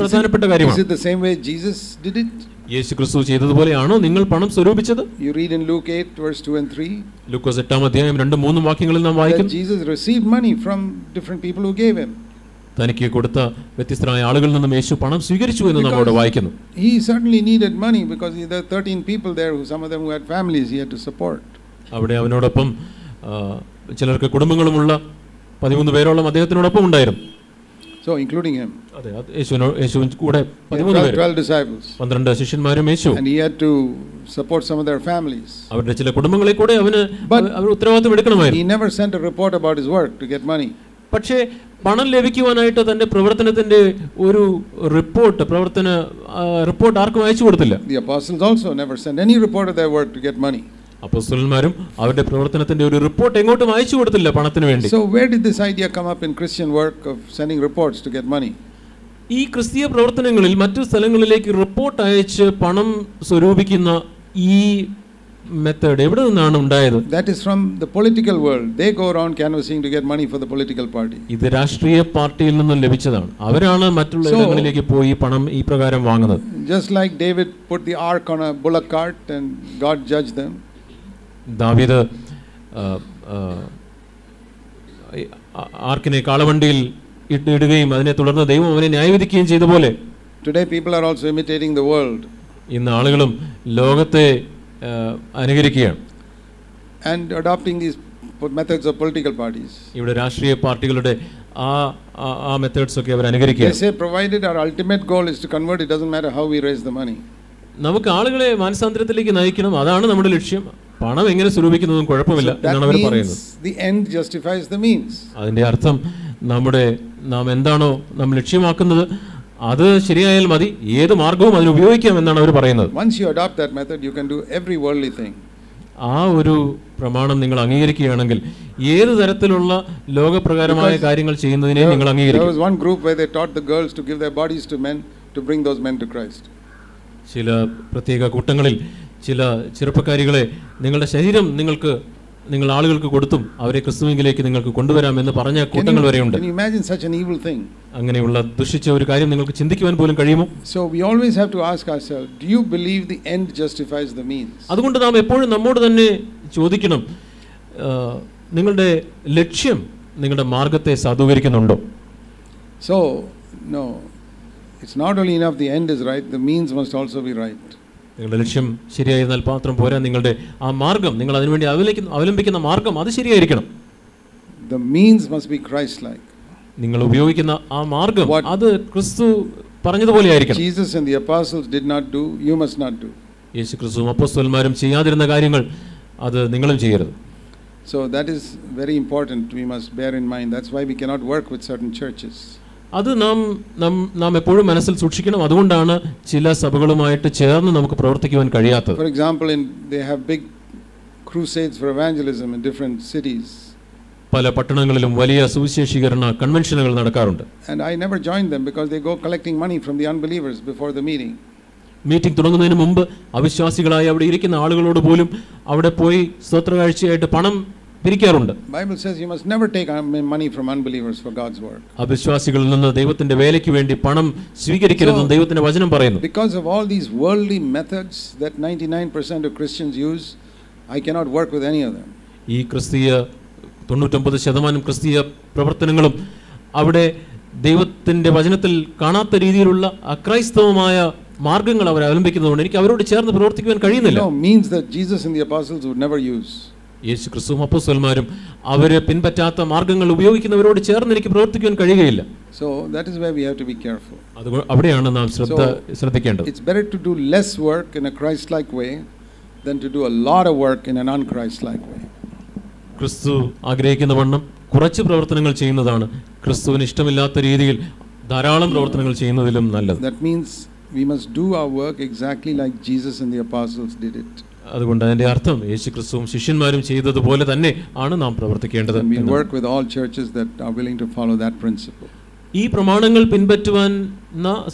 പ്രധാനപ്പെട്ട കാര്യമാണ്. Is it the same way Jesus did it? യേശുക്രിസ്തു ചെയ്തതുപോലെയാണോ നിങ്ങൾ പണം സ്വരൂപിച്ചത്? You read in Luke 8 verse 2 and 3. ലൂക്കോസ് 8-ാം അധ്യായം 2-3 വാക്യങ്ങളിൽ നാം വായിക്കുന്നു, Jesus received money from different people who gave him. തനിക്ക് കൊടുത്ത വ്യത്യസ്തരായ ആളുകളിൽ നിന്നും യേശു പണം സ്വീകരിച്ചു എന്ന് നാം അവിടെ വായിക്കുന്നു. He certainly needed money because there were 13 people there, some of them who had families he had to support. അവിടെ അവനോടൊപ്പം ചിലർക്ക് കുടുംബങ്ങളുമുള്ള 13 പേരോളം അദ്ദേഹത്തിനോടൊപ്പം ഉണ്ടായിരുന്നു. So including him. അതെ, യേശുവിൻ കൂടെ 13 പേര്, 12 disciples. 12 ശിഷ്യന്മാരും യേശു. And he had to support some of their families. അവരുടെ ചില കുടുംബങ്ങളെ കൂടെ അവന് ഉത്തരവാദിത്വം എടുക്കണമായിരുന്നു. He never sent a report about his work to get money. പക്ഷേ പണം ലഭിക്കുവാനായിട്ട് തന്റെ പ്രവർത്തനത്തിന്റെ ഒരു റിപ്പോർട്ട് ആർക്കും അയച്ചു കൊടുത്തില്ല. The apostles also never sent any report of their work to get money. അപ്പോസ്തലന്മാരും അവരുടെ പ്രവർത്തനത്തിന്റെ ഒരു റിപ്പോർട്ട് എങ്ങോട്ടും അയച്ചു കൊടുത്തില്ല പണത്തിന് വേണ്ടി. So where did this idea come up in Christian work of sending reports to get money? ഈ ക്രിസ്തീയ പ്രവർത്തനങ്ങളിൽ മറ്റു സ്ഥലങ്ങളിലേക്ക് റിപ്പോർട്ട് അയച്ച് പണം സ്വരൂപിക്കുന്ന ഈ മെത്തേഡ് എവിടെ നിന്നാണ് ഉണ്ടായത്? That is from the political world. They go around canvassing to get money for the political party. ഇത് രാഷ്ട്രീയ പാർട്ടിയിൽ നിന്നും ലഭിച്ചതാണ്. അവരാണ് മറ്റുള്ള ഇടങ്ങളിലേക്ക് പോയി പണം ഈ പ്രകാരം വാങ്ങുന്നത്. Just like David put the ark on a bullock cart and God judged them. ദാവീദ് ആർക്കിനെ കാളവണ്ടിയിൽ ഇടുകയും അതിനെ തുടർന്ന് ദൈവം അവനെ ന്യായവിധിക്കുകയും ചെയ്ത പോലെ Today people are also imitating the world. ഇന്ന് ആളുകളും ലോകത്തെ അനുകരിക്കുകയാണ്. And adopting these methods of political parties. ഇവിടെ രാഷ്ട്രീയ പാർട്ടികളുടെ ആ മെത്തേഡ്സ് ഒക്കെ അവർ അനുകരിക്കുകയാണ്. They say provided our ultimate goal is to convert, it doesn't matter how we raise the money. നമുക്ക് ആളുകളെ മാനസാന്തരത്തിലേക്ക് നയിക്കണം, അതാണ് നമ്മുടെ ലക്ഷ്യം. പണം എങ്ങനെ സ്വരൂപിക്കുന്നതും കുഴപ്പമില്ല എന്നാണ് അവർ പറയുന്നത്. The end justifies the means. അതിന്റെ അർത്ഥം നാം എന്താണോ നാം ലക്ഷ്യമാക്കുന്നത് അത് ശരിയായാൽ മതി, ഏത് മാർഗവും അതിന് ഉപയോഗിക്കാം എന്നാണ് അവർ പറയുന്നത്. Once you adopt that method, you can do every worldly thing. ആ ഒരു പ്രമാണം നിങ്ങൾ അംഗീകരിക്കുകയാണെങ്കിൽ ഏത് തരത്തിലുള്ള ലോകപ്രകാരമായ കാര്യങ്ങൾ ചെയ്യുന്നതിനെ നിങ്ങൾ അംഗീകരിക്കും. There was one group where they taught the girls to give their bodies to men to bring those men to Christ. ചില പ്രത്യേക കൂട്ടങ്ങളിൽ ചില ചെറുപ്പക്കാരികളെ നിങ്ങളുടെ ശരീരം നിങ്ങൾ ആളുകൾക്ക് കൊടുത്തും അവരെ ക്രിസ്തുവിലേക്ക് നിങ്ങൾക്ക് കൊണ്ടുവരാം എന്ന് പറഞ്ഞ കൂട്ടങ്ങൾ വരെയുണ്ട്. Can you imagine such an evil thing? അങ്ങനെയുള്ള ദുഷിച്ച ഒരു കാര്യം നിങ്ങൾക്ക് ചിന്തിക്കുവാൻ പോലും കഴിയുമോ? So we always have to ask ourselves, do you believe the end justifies the means? അതുകൊണ്ട് നാം എപ്പോഴും നമ്മോട് തന്നെ ചോദിക്കണം, നിങ്ങളുടെ ലക്ഷ്യം നിങ്ങളുടെ മാർഗത്തെ സാധൂകരിക്കുന്നുണ്ടോ? So, no, it's not only enough the end is right, the means must also be right. നിങ്ങളുടെ ലക്ഷ്യം ശരിയായിരുന്നാൽ മാത്രം പോരാ, നിങ്ങളുടെ ആ മാർഗം, നിങ്ങൾ അതിനുവേണ്ടി അവലംബിക്കുന്ന മാർഗം അത് ശരിയായിരിക്കണം. The means must be Christ-like. നിങ്ങൾ ഉപയോഗിക്കുന്ന ആ മാർഗം അത് ക്രിസ്തു പറഞ്ഞതുപോലെ ആയിരിക്കണം. Jesus and the apostles did not do, you must not do. യേശു ക്രിസ്തുവും അപ്പോസ്തലന്മാരും ചെയ്യാതിരുന്ന കാര്യങ്ങൾ അത് നിങ്ങളും ചെയ്യരുത്. So that is very important, we must bear in mind. That's why we cannot work with certain churches. അത് നാം എപ്പോഴും മനസ്സിൽ സൂക്ഷിക്കണം. അതുകൊണ്ടാണ് ചില സഭകളുമായിട്ട് ചേർന്ന് നമുക്ക് പ്രവർത്തിക്കുവാൻ കഴിയാത്തത്. For example, they have big crusades for evangelism in different cities. പല പട്ടണങ്ങളിലും വലിയ സുവിശേഷീകരണ കൺവെൻഷനുകൾ നടക്കാറുണ്ട്. And I never joined them because they go collecting money from the unbelievers before the meeting. Meeting തുടങ്ങുന്നതിന് മുമ്പ് അവിശ്വാസികളായി അവിടെ ഇരിക്കുന്ന ആളുകളോട് പോലും അവിടെ പോയി സ്തോത്രകാഴ്ചയായിട്ട് പണം പിരിക്കാറുണ്ട്. Bible says you must never take money from unbelievers for God's work. അവിശ്വാസികളിൽ നിന്ന് ദൈവത്തിന്റെ വേലയ്ക്ക് വേണ്ടി പണം സ്വീകരിക്കരുതെന്ന് ദൈവത്തിന്റെ വചനം പറയുന്നു. Because of all these worldly methods that 99% of Christians use, I cannot work with any of them. ഈ ക്രിസ്തീയ 99% ക്രിസ്തീയ പ്രവർത്തനങ്ങളും അവിടെ ദൈവത്തിന്റെ വചനത്തിൽ കാണാത്ത രീതിയിലുള്ള അക്രൈസ്തവമായ മാർഗങ്ങൾ അവർ അവലംബിക്കുന്നതുകൊണ്ട് എനിക്ക് അവരോട് ചേർന്ന് പ്രവർത്തിക്കുവാൻ കഴിയുന്നില്ല. No, means that Jesus and the apostles would never use. യേശു ക്രിസ്തുവും അപ്പോസ്തലന്മാരും അവരെ പിൻപറ്റാത്ത മാർഗങ്ങൾ ഉപയോഗിക്കുന്നവരോട് ചേർന്ന് എനിക്ക് പ്രവർത്തിക്കുവാൻ കഴിയുകയില്ല. So that is where we have to be careful. അവിടെയാണ് നാം ശ്രദ്ധിക്കേണ്ടത്. It's better to do less work in a Christ-like way than to do a lot of work in an un-Christ-like way. ക്രിസ്തു ആഗ്രഹിക്കുന്ന വണ്ണം കുറച്ച് പ്രവർത്തനങ്ങൾ ചെയ്യുന്നതാണ് ക്രിസ്തുവിന് ഇഷ്ടമില്ലാത്ത രീതിയിൽ ധാരാളം പ്രവർത്തനങ്ങൾ ചെയ്യുന്നതിലും നല്ലത്. That means we must do our work exactly like Jesus and the apostles did it. അതുകൊണ്ട് അതിന്റെ അർത്ഥം യേശു ക്രിസ്തുവും ശിഷ്യന്മാരും ചെയ്തതുപോലെ തന്നെ ആണ് നാം പ്രവർത്തിക്കേണ്ടത്. We will work with all churches that are willing to follow that principle. ഈ പ്രമാണങ്ങൾ പിൻപറ്റുവാൻ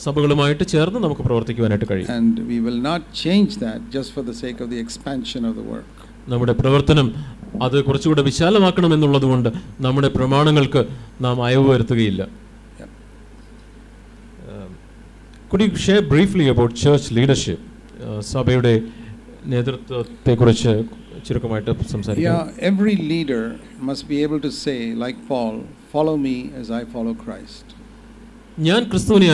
സഭകളുമായിട്ട് ചേർന്ന് നമുക്ക് പ്രവർത്തിക്കുവാനായിട്ട് കഴിയും. And we will not change that just for the sake of the expansion of the work. നമ്മുടെ പ്രവർത്തനം അത് കുറച്ചുകൂടെ വിശാലമാക്കണം എന്നുള്ളതുകൊണ്ട് നമ്മുടെ പ്രമാണങ്ങൾക്ക് നാം അയവ് വരുത്തുകയില്ല. Could you share briefly about church leadership? സഭയുടെ നേതൃത്വത്തെക്കുറിച്ച് ചുരുക്കമായിട്ട് സംസാരിക്കാം. Yeah, every leader must be able to say, like Paul, follow me as I follow Christ. ഞാൻ ക്രിസ്തുവിനെ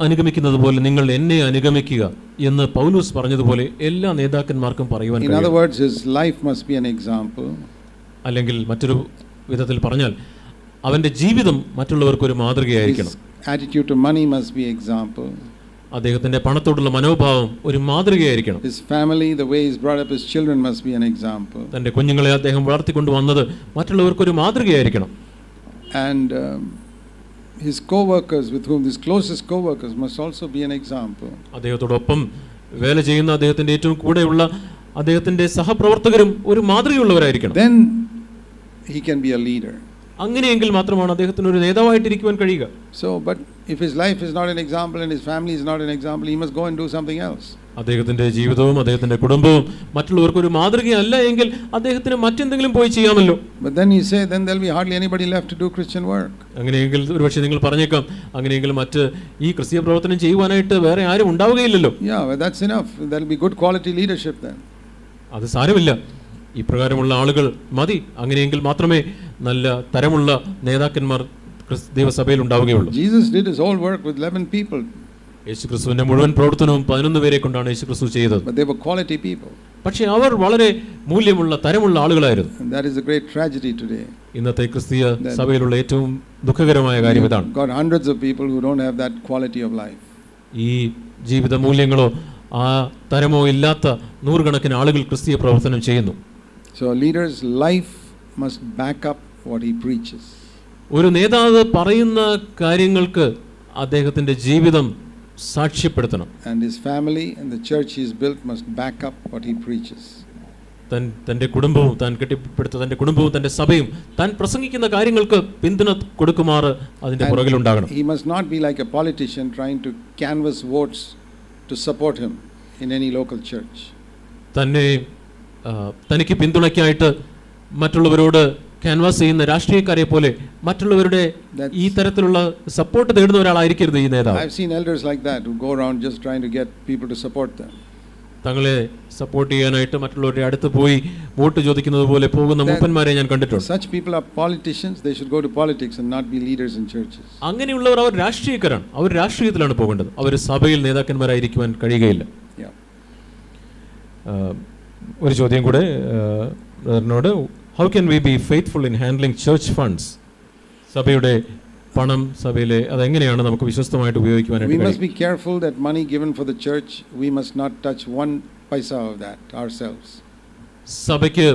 അനുഗമിക്കുന്നത് പോലെ നിങ്ങൾ എന്നെ അനുഗമിക്കുക എന്ന് പൗലോസ് പറഞ്ഞതുപോലെ എല്ലാ നേതാക്കന്മാർക്കും പറയുവാൻ കഴിയും. In other words, his life must be an example. അല്ലെങ്കിൽ മറ്റൊരു വിധത്തിൽ പറഞ്ഞാൽ അവന്റെ ജീവിതം മറ്റുള്ളവർക്ക് ഒരു മാതൃകയായിരിക്കണം. His attitude to money must be example. അദ്ദേഹത്തിന്റെ പണത്തോടുള്ള മനോഭാവം ഒരു മാതൃകയായിരിക്കണം. His family, the way he's brought up his children must be an example. തന്റെ കുഞ്ഞുങ്ങളെ അദ്ദേഹം വളർത്തിക്കൊണ്ടുവന്നത് മറ്റുള്ളവർക്ക് ഒരു മാതൃകയായിരിക്കണം. And his co-workers, with whom his closest co-workers must also be an example. അദ്ദേഹത്തോടൊപ്പം വേല ചെയ്യുന്ന അദ്ദേഹത്തിന്റെ ഏറ്റവും കൂടെയുള്ള അദ്ദേഹത്തിന്റെ സഹപ്രവർത്തകരും ഒരു മാതൃകയുള്ളവരായിരിക്കണം. Then he can be a leader. അങ്ങനെയെങ്കിൽ മാത്രമാണ് അദ്ദേഹത്തിന് ഒരു നേതാവായിട്ടിരിക്കുവാൻ കഴിയുക. So, but if his life is not an example and his family is not an example, he must go and do something else. അദ്ദേഹത്തിന്റെ ജീവിതവും അദ്ദേഹത്തിന്റെ കുടുംബവും മറ്റുള്ളവർക്ക് ഒരു മാതൃകയല്ല എങ്കിൽ അദ്ദേഹത്തിന് മറ്റെന്തെങ്കിലും പോയി ചെയ്യാമല്ലോ. But then you say, then there'll be hardly anybody left to do Christian work. അങ്ങനെയെങ്കിൽ ഒരുപക്ഷെ നിങ്ങൾ പറഞ്ഞേക്കാം, അങ്ങനെയെങ്കിൽ മറ്റ് ഈ ക്രിസ്തീയ പ്രവർത്തനം ചെയ്യുവാനായിട്ട് വേറെ ആരും ഉണ്ടാവുകയില്ലല്ലോ. Yeah, well, that's enough. There'll be good quality leadership then. അത് സാരമില്ല, ഇപ്രകാരമുള്ള ആളുകൾ മതി. അങ്ങനെയെങ്കിൽ മാത്രമേ നല്ല തരമുള്ള നേതാക്കന്മാർ ദൈവസഭയിൽ ഉണ്ടാവുകയുള്ളൂ. Jesus did his whole work with 11 people. യേശുക്രിസ്തുവിന്റെ മുഴുവൻ പ്രവർത്തനവും 11 പേരെ കൊണ്ടാണ് യേശുക്രിസ്തു ചെയ്തത്. But they were quality people. പക്ഷേ അവർ വളരെ മൂല്യമുള്ള തരമുള്ള ആളുകളായിരുന്നു. And that is a great tragedy today. ഇന്നത്തെ ക്രിസ്തീയ സഭയിലുള്ള ഏറ്റവും ദുഃഖകരമായ കാര്യം ഇതാണ്. Got hundreds of people who don't have that quality of life. ഈ ജീവിത മൂല്യങ്ങളോ ആ തരമോ ഇല്ലാത്ത നൂറുകണക്കിന് ആളുകൾ ക്രിസ്തീയ പ്രവർത്തനം ചെയ്യുന്നു. So a leader's life must back up what he preaches. ഒരു നേതാവ് പറയുന്ന കാര്യങ്ങൾക്ക് അദ്ദേഹത്തിന്റെ ജീവിതം സാക്ഷ്യപ്പെടുത്തണം. And his family and the church he's built must back up what he preaches. തന്റെ കുടുംബവും താൻ കെട്ടിപ്പടുത്ത തന്റെ കുടുംബവും തന്റെ സഭയും താൻ പ്രസംഗിക്കുന്ന കാര്യങ്ങൾക്ക് പിന്തുണ കൊടുക്കുമാറ് അതിന്റെ പുറകിലുണ്ടാകണം. He must not be like a politician trying to canvass votes to support him in any local church. തനിക്ക് പിന്തുണയ്ക്കായിട്ട് മറ്റുള്ളവരോട് ക്യാൻവാസ് ചെയ്യുന്ന രാഷ്ട്രീയക്കാരെ പോലെ മറ്റുള്ളവരുടെ ഈ തരത്തിലുള്ള സപ്പോർട്ട് തേടുന്ന ഒരാളായിരിക്കരുത് ഈ നേതാവ്. I've seen elders like that who go around just trying to get people to support them. തങ്ങളെ സപ്പോർട്ട് ചെയ്യാനായിട്ട് മറ്റുള്ളവരുടെ അടുത്ത് പോയി വോട്ട് ചോദിക്കുന്നത് പോലെ പോകുന്ന മൂപ്പന്മാരെ ഞാൻ കണ്ടിട്ടുണ്ട്. Such people are politicians. They should go to politics and not be leaders in churches. അങ്ങനെയുള്ളവർ അവർ രാഷ്ട്രീയക്കാരാണ്. അവർ രാഷ്ട്രീയത്തിലാണ് പോകേണ്ടത്. അവർ സഭയിൽ നേതാക്കന്മാരായിരിക്കുവാൻ കഴിയുകയില്ല. ഒരു ചോദ്യം കൂടെ ബ്രദറിനോട്, how can we be faithful in handling church funds? സഭയുടെ പണം സഭയിലെ അതെങ്ങനെയാണ് നമുക്ക് വിശ്വസ്തമായിട്ട് ഉപയോഗിക്കുവാനായിട്ട്? We must be careful that money given for the church, we must not touch one paisa of that ourselves. സഭയ്ക്ക്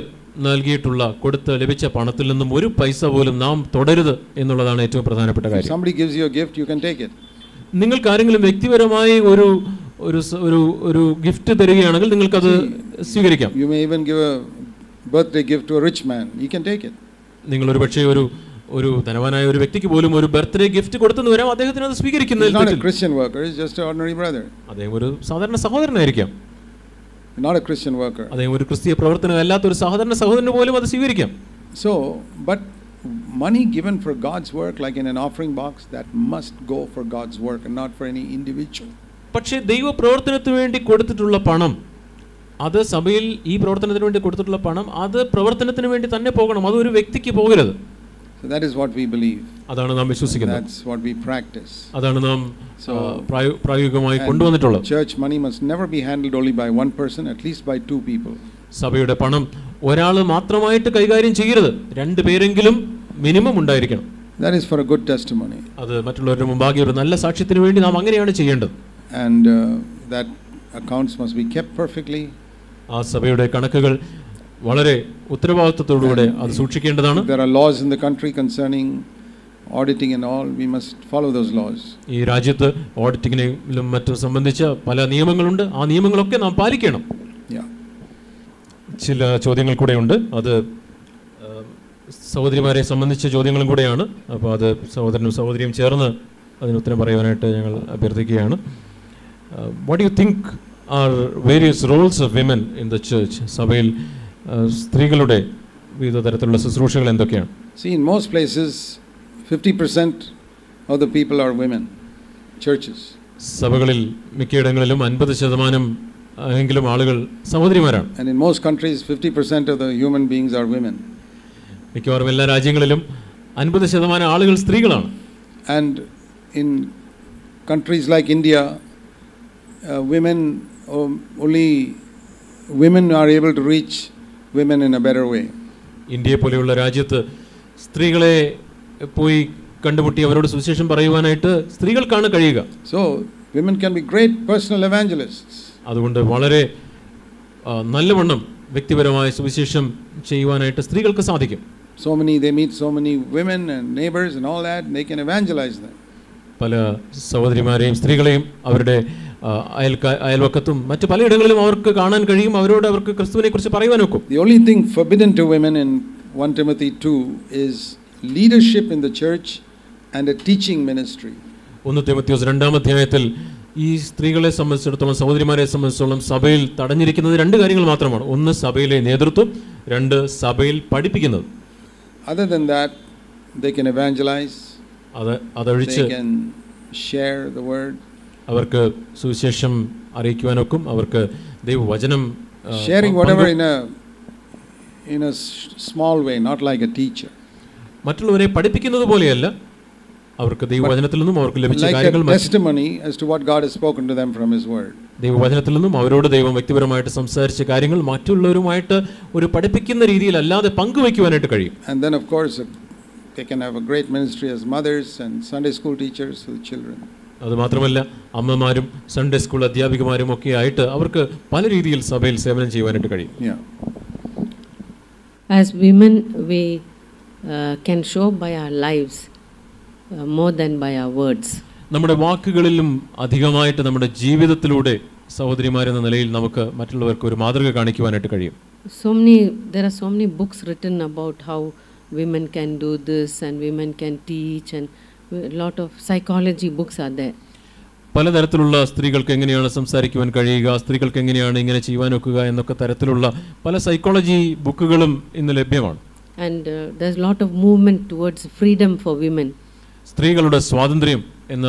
നൽകിയിട്ടുള്ള ലഭിച്ച പണത്തിൽ നിന്നും ഒരു പൈസ പോലും നാം തുടരുത് എന്നുള്ളതാണ് ഏറ്റവും പ്രധാനപ്പെട്ട കാര്യം. Somebody gives you a gift, you can take it. നിങ്ങൾക്ക് ആരെങ്കിലും വ്യക്തിപരമായി ഒരു ഗിഫ്റ്റ് തരികയാണെങ്കിൽ നിങ്ങൾക്കത് സ്വീകരിക്കാം. You may even give a birthday gift to a rich man, he can take it. നിങ്ങൾ ഒരു പക്ഷേ ഒരു ധനവാനായ ഒരു വ്യക്തിക്ക് പോലും ഒരു ബർത്ത്ഡേ ഗിഫ്റ്റ് കൊടുത്തെന്ന് വരാം, അദ്ദേഹത്തിന് അത് സ്വീകരിക്കുന്നത്. He's not a Christian worker, he's just an ordinary brother. അദ്ദേഹം ഒരു സാധാരണ സഹോദരനായിരിക്കാം. Not a Christian worker. അദ്ദേഹം ഒരു ക്രിസ്തീയ പ്രവർത്തകനല്ലാത്ത ഒരു സാധാരണ സഹോദരന് പോലും അത് സ്വീകരിക്കാം. So, but money given for God's work, like in an offering box, that must go for God's work and not for any individual. പക്ഷേ ദൈവ പ്രവർത്തനത്തിന് വേണ്ടി കൊടുത്തിട്ടുള്ള പണം, അത് സഭയിൽ ഈ പ്രവർത്തനത്തിന് വേണ്ടി കൊടുത്തിട്ടുള്ള പണം അത് പ്രവർത്തനത്തിന് വേണ്ടി തന്നെ പോകണം, അത് ഒരു വ്യക്തിക്ക് പോകരുത്. So that is what we believe. അതാണ് നാം വിശ്വസിക്കുന്നത്. That's what we practice. അതാണ് നാം പ്രായോഗികമായി കൊണ്ടുവന്നിട്ടുള്ളത്. Church money must never be handled only by one person, at least by two people. സഭയുടെ പണം ഒരാൾ മാത്രമായിട്ട് കൈകാര്യം ചെയ്യരുത്, രണ്ടു പേരെങ്കിലും മിനിമം ഉണ്ടായിരിക്കണം. That is for a good testimony. അത് മറ്റുള്ളവരുടെ മുമ്പാകെ ഒരു നല്ല സാക്ഷ്യത്തിന് വേണ്ടി നാം അങ്ങനെയാണ് ചെയ്യേണ്ടത്. And that accounts must be kept perfectly. ആ സഭയുടെ കണക്കുകൾ വളരെ ഉത്തരവാദിത്വത്തോടുകൂടെ അത് സൂക്ഷിക്കേണ്ടതാണ്. There are laws in the country concerning auditing and all, we must follow those laws. ഈ രാജ്യത്ത് ഓഡിറ്റിങ്ങിലും മറ്റും സംബന്ധിച്ച പല നിയമങ്ങളുണ്ട്, ആ നിയമങ്ങളൊക്കെ നാം പാലിക്കണം. ചില ചോദ്യങ്ങൾ കൂടെ ഉണ്ട്, അത് സഹോദരിമാരെ സംബന്ധിച്ച ചോദ്യങ്ങളും കൂടെയാണ്. അപ്പോൾ അത് സഹോദരനും സഹോദരിയും ചേർന്ന് അതിന് ഉത്തരം പറയുവാനായിട്ട് ഞങ്ങൾ അഭ്യർത്ഥിക്കുകയാണ്. What you think R various Rolls of women in the church? സഭയിൽ സ്ത്രീകളുടെ വിവിധ തരത്തിലുള്ള ശുശ്രൂഷകൾ എന്തൊക്കെയാണ്? See, in most places 50% of the people are women, churches. സഭകളിൽ മിക്കയിടങ്ങളിലും 50% എങ്കിലും ആളുകൾ സഹോദരിമാരാണ്. And in most countries 50% of the human beings are women. മിക്കവാറും എല്ലാ രാജ്യങ്ങളിലും 50% ആളുകൾ സ്ത്രീകളാണ്. And in countries like India, only women are able to reach women in a better way. ഇന്ത്യയെ പോലെയുള്ള രാജ്യത്ത് സ്ത്രീകളെ പോയി കണ്ടുമുട്ടി അവരോട് സുവിശേഷം പറയുവാനായിട്ട് സ്ത്രീകൾക്കാണ് കഴിയുക. So women can be great personal evangelists. അതുകൊണ്ട് വളരെ നല്ലവണ്ണം വ്യക്തിപരമായ സുവിശേഷം ചെയ്യുവാനായിട്ട് സ്ത്രീകൾക്ക് സാധിക്കും. They meet so many women and neighbors and all that, they can evangelize them. പല സഹോദരിമാരെയും സ്ത്രീകളെയും അവരുടെ അയൽവക്കത്തും മറ്റു പലയിടങ്ങളിലും അവർക്ക് കാണാൻ കഴിയും, അവർക്ക് ക്രിസ്തുവിനെ കുറിച്ച് പറയുവാൻ ഒക്കും. The only thing forbidden to women in 1 Timothy 2 is leadership in the church and a teaching ministry. 1 തിമോഥെയോസ് 2-ാം അധ്യായത്തിൽ ഈ സ്ത്രീകളെ സംബന്ധിച്ചിടത്തോളം, സഹോദരിമാരെ സംബന്ധിച്ചിടത്തോളം സഭയിൽ തടഞ്ഞിരിക്കുന്നത് 2 കാര്യങ്ങൾ മാത്രമാണ്. ഒന്ന് സഭയിലെ നേതൃത്വം, 2 സഭയിൽ പഠിപ്പിക്കുന്നത്. Other than that, they can evangelize. അതൊഴിച്ച് they can share the word. അവർക്ക് സുവിശേഷം അറിയിക്കുവാനൊക്കും, അവർക്ക് ദൈവവചനം sharing whatever in a small way, not like a teacher. മറ്റുള്ളവരെ പഠിപ്പിക്കുന്നത് പോലെയല്ല, അവർക്ക് ദൈവവചനത്തിൽ നിന്നും അവർക്ക് ലഭിച്ച കാര്യങ്ങൾ testimony as to what God has spoken to them from his word. ദൈവവചനത്തിൽ നിന്നും അവരോട് ദൈവം വ്യക്തിപരമായിട്ട് സംസാരിച്ച കാര്യങ്ങൾ മറ്റുള്ളവരുമായിട്ട് ഒരു പഠിപ്പിക്കുന്ന രീതിയിൽ അല്ലാതെ പങ്കുവയ്ക്കുവാനായിട്ട് കഴിയും. And then of course they can have a great ministry as mothers and Sunday school teachers with children. അതുമാത്രമല്ല അമ്മമാരും സൺഡേ സ്കൂൾ അധ്യാപികമാരും ഒക്കെ ആയിട്ട് അവർക്ക് പല രീതിയിൽ സഭയിൽ സേവനം ചെയ്യുവാനായിട്ട് കഴിയും. As women we can show by our lives more than by our words. നമ്മുടെ വാക്കുകളിലും അധികമായിട്ട് നമ്മുടെ ജീവിതത്തിലൂടെ സഹോദരിമാരെന്ന നിലയിൽ നമുക്ക് മറ്റുള്ളവർക്ക് ഒരു മാതൃക കാണിക്കുവാനായിട്ട് കഴിയും. There are so many books written about how women can do this and women can teach, and a lot of psychology books are there. പലതരത്തിലുള്ള സ്ത്രീകൾക്ക് എങ്ങനെയാണ് സംസാരിക്കുവാൻ കഴിയുക, സ്ത്രീകൾക്ക് എങ്ങനെയാണ് ഇങ്ങനെ ചെയ്യുവാനൊക്കുക എന്നൊക്കെ തരത്തിലുള്ള പല സൈക്കോളജി ബുക്കുകളും ഇന്ന് ലഭ്യമാണ്. And there's a lot of movement towards freedom for women. സ്ത്രീകളുടെ സ്വാതന്ത്ര്യം എന്ന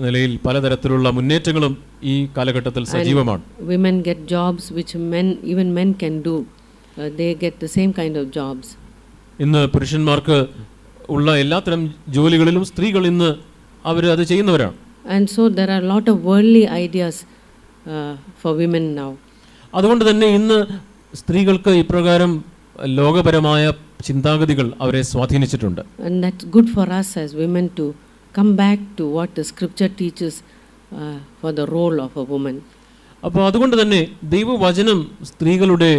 നിലയിൽ പലതരത്തിലുള്ള മുന്നേറ്റങ്ങളും ഈ കാലഘട്ടത്തിൽ സജീവമാണ്. Women get jobs which even men can do. They get the same kind of jobs. ഇന്ന് പുരുഷന്മാർക്ക് ഉള്ള എല്ലാത്തരം ജോലികളിലും സ്ത്രീകൾ ഇന്ന് അവർ അത് ചെയ്യുന്നവരാണ്. And so there are a lot of worldly ideas for women now. അതുകൊണ്ട് തന്നെ ഇന്ന് സ്ത്രീകൾക്ക് ഇപ്രകാരം ലോകപരമായ ചിന്താഗതികൾ അവരെ സ്വാധീനിച്ചിട്ടുണ്ട്. And that's good for us as women to come back to what the scripture teaches for the role of a woman. അപ്പോൾ അതുകൊണ്ട് തന്നെ ദൈവവചനം സ്ത്രീകളുടെ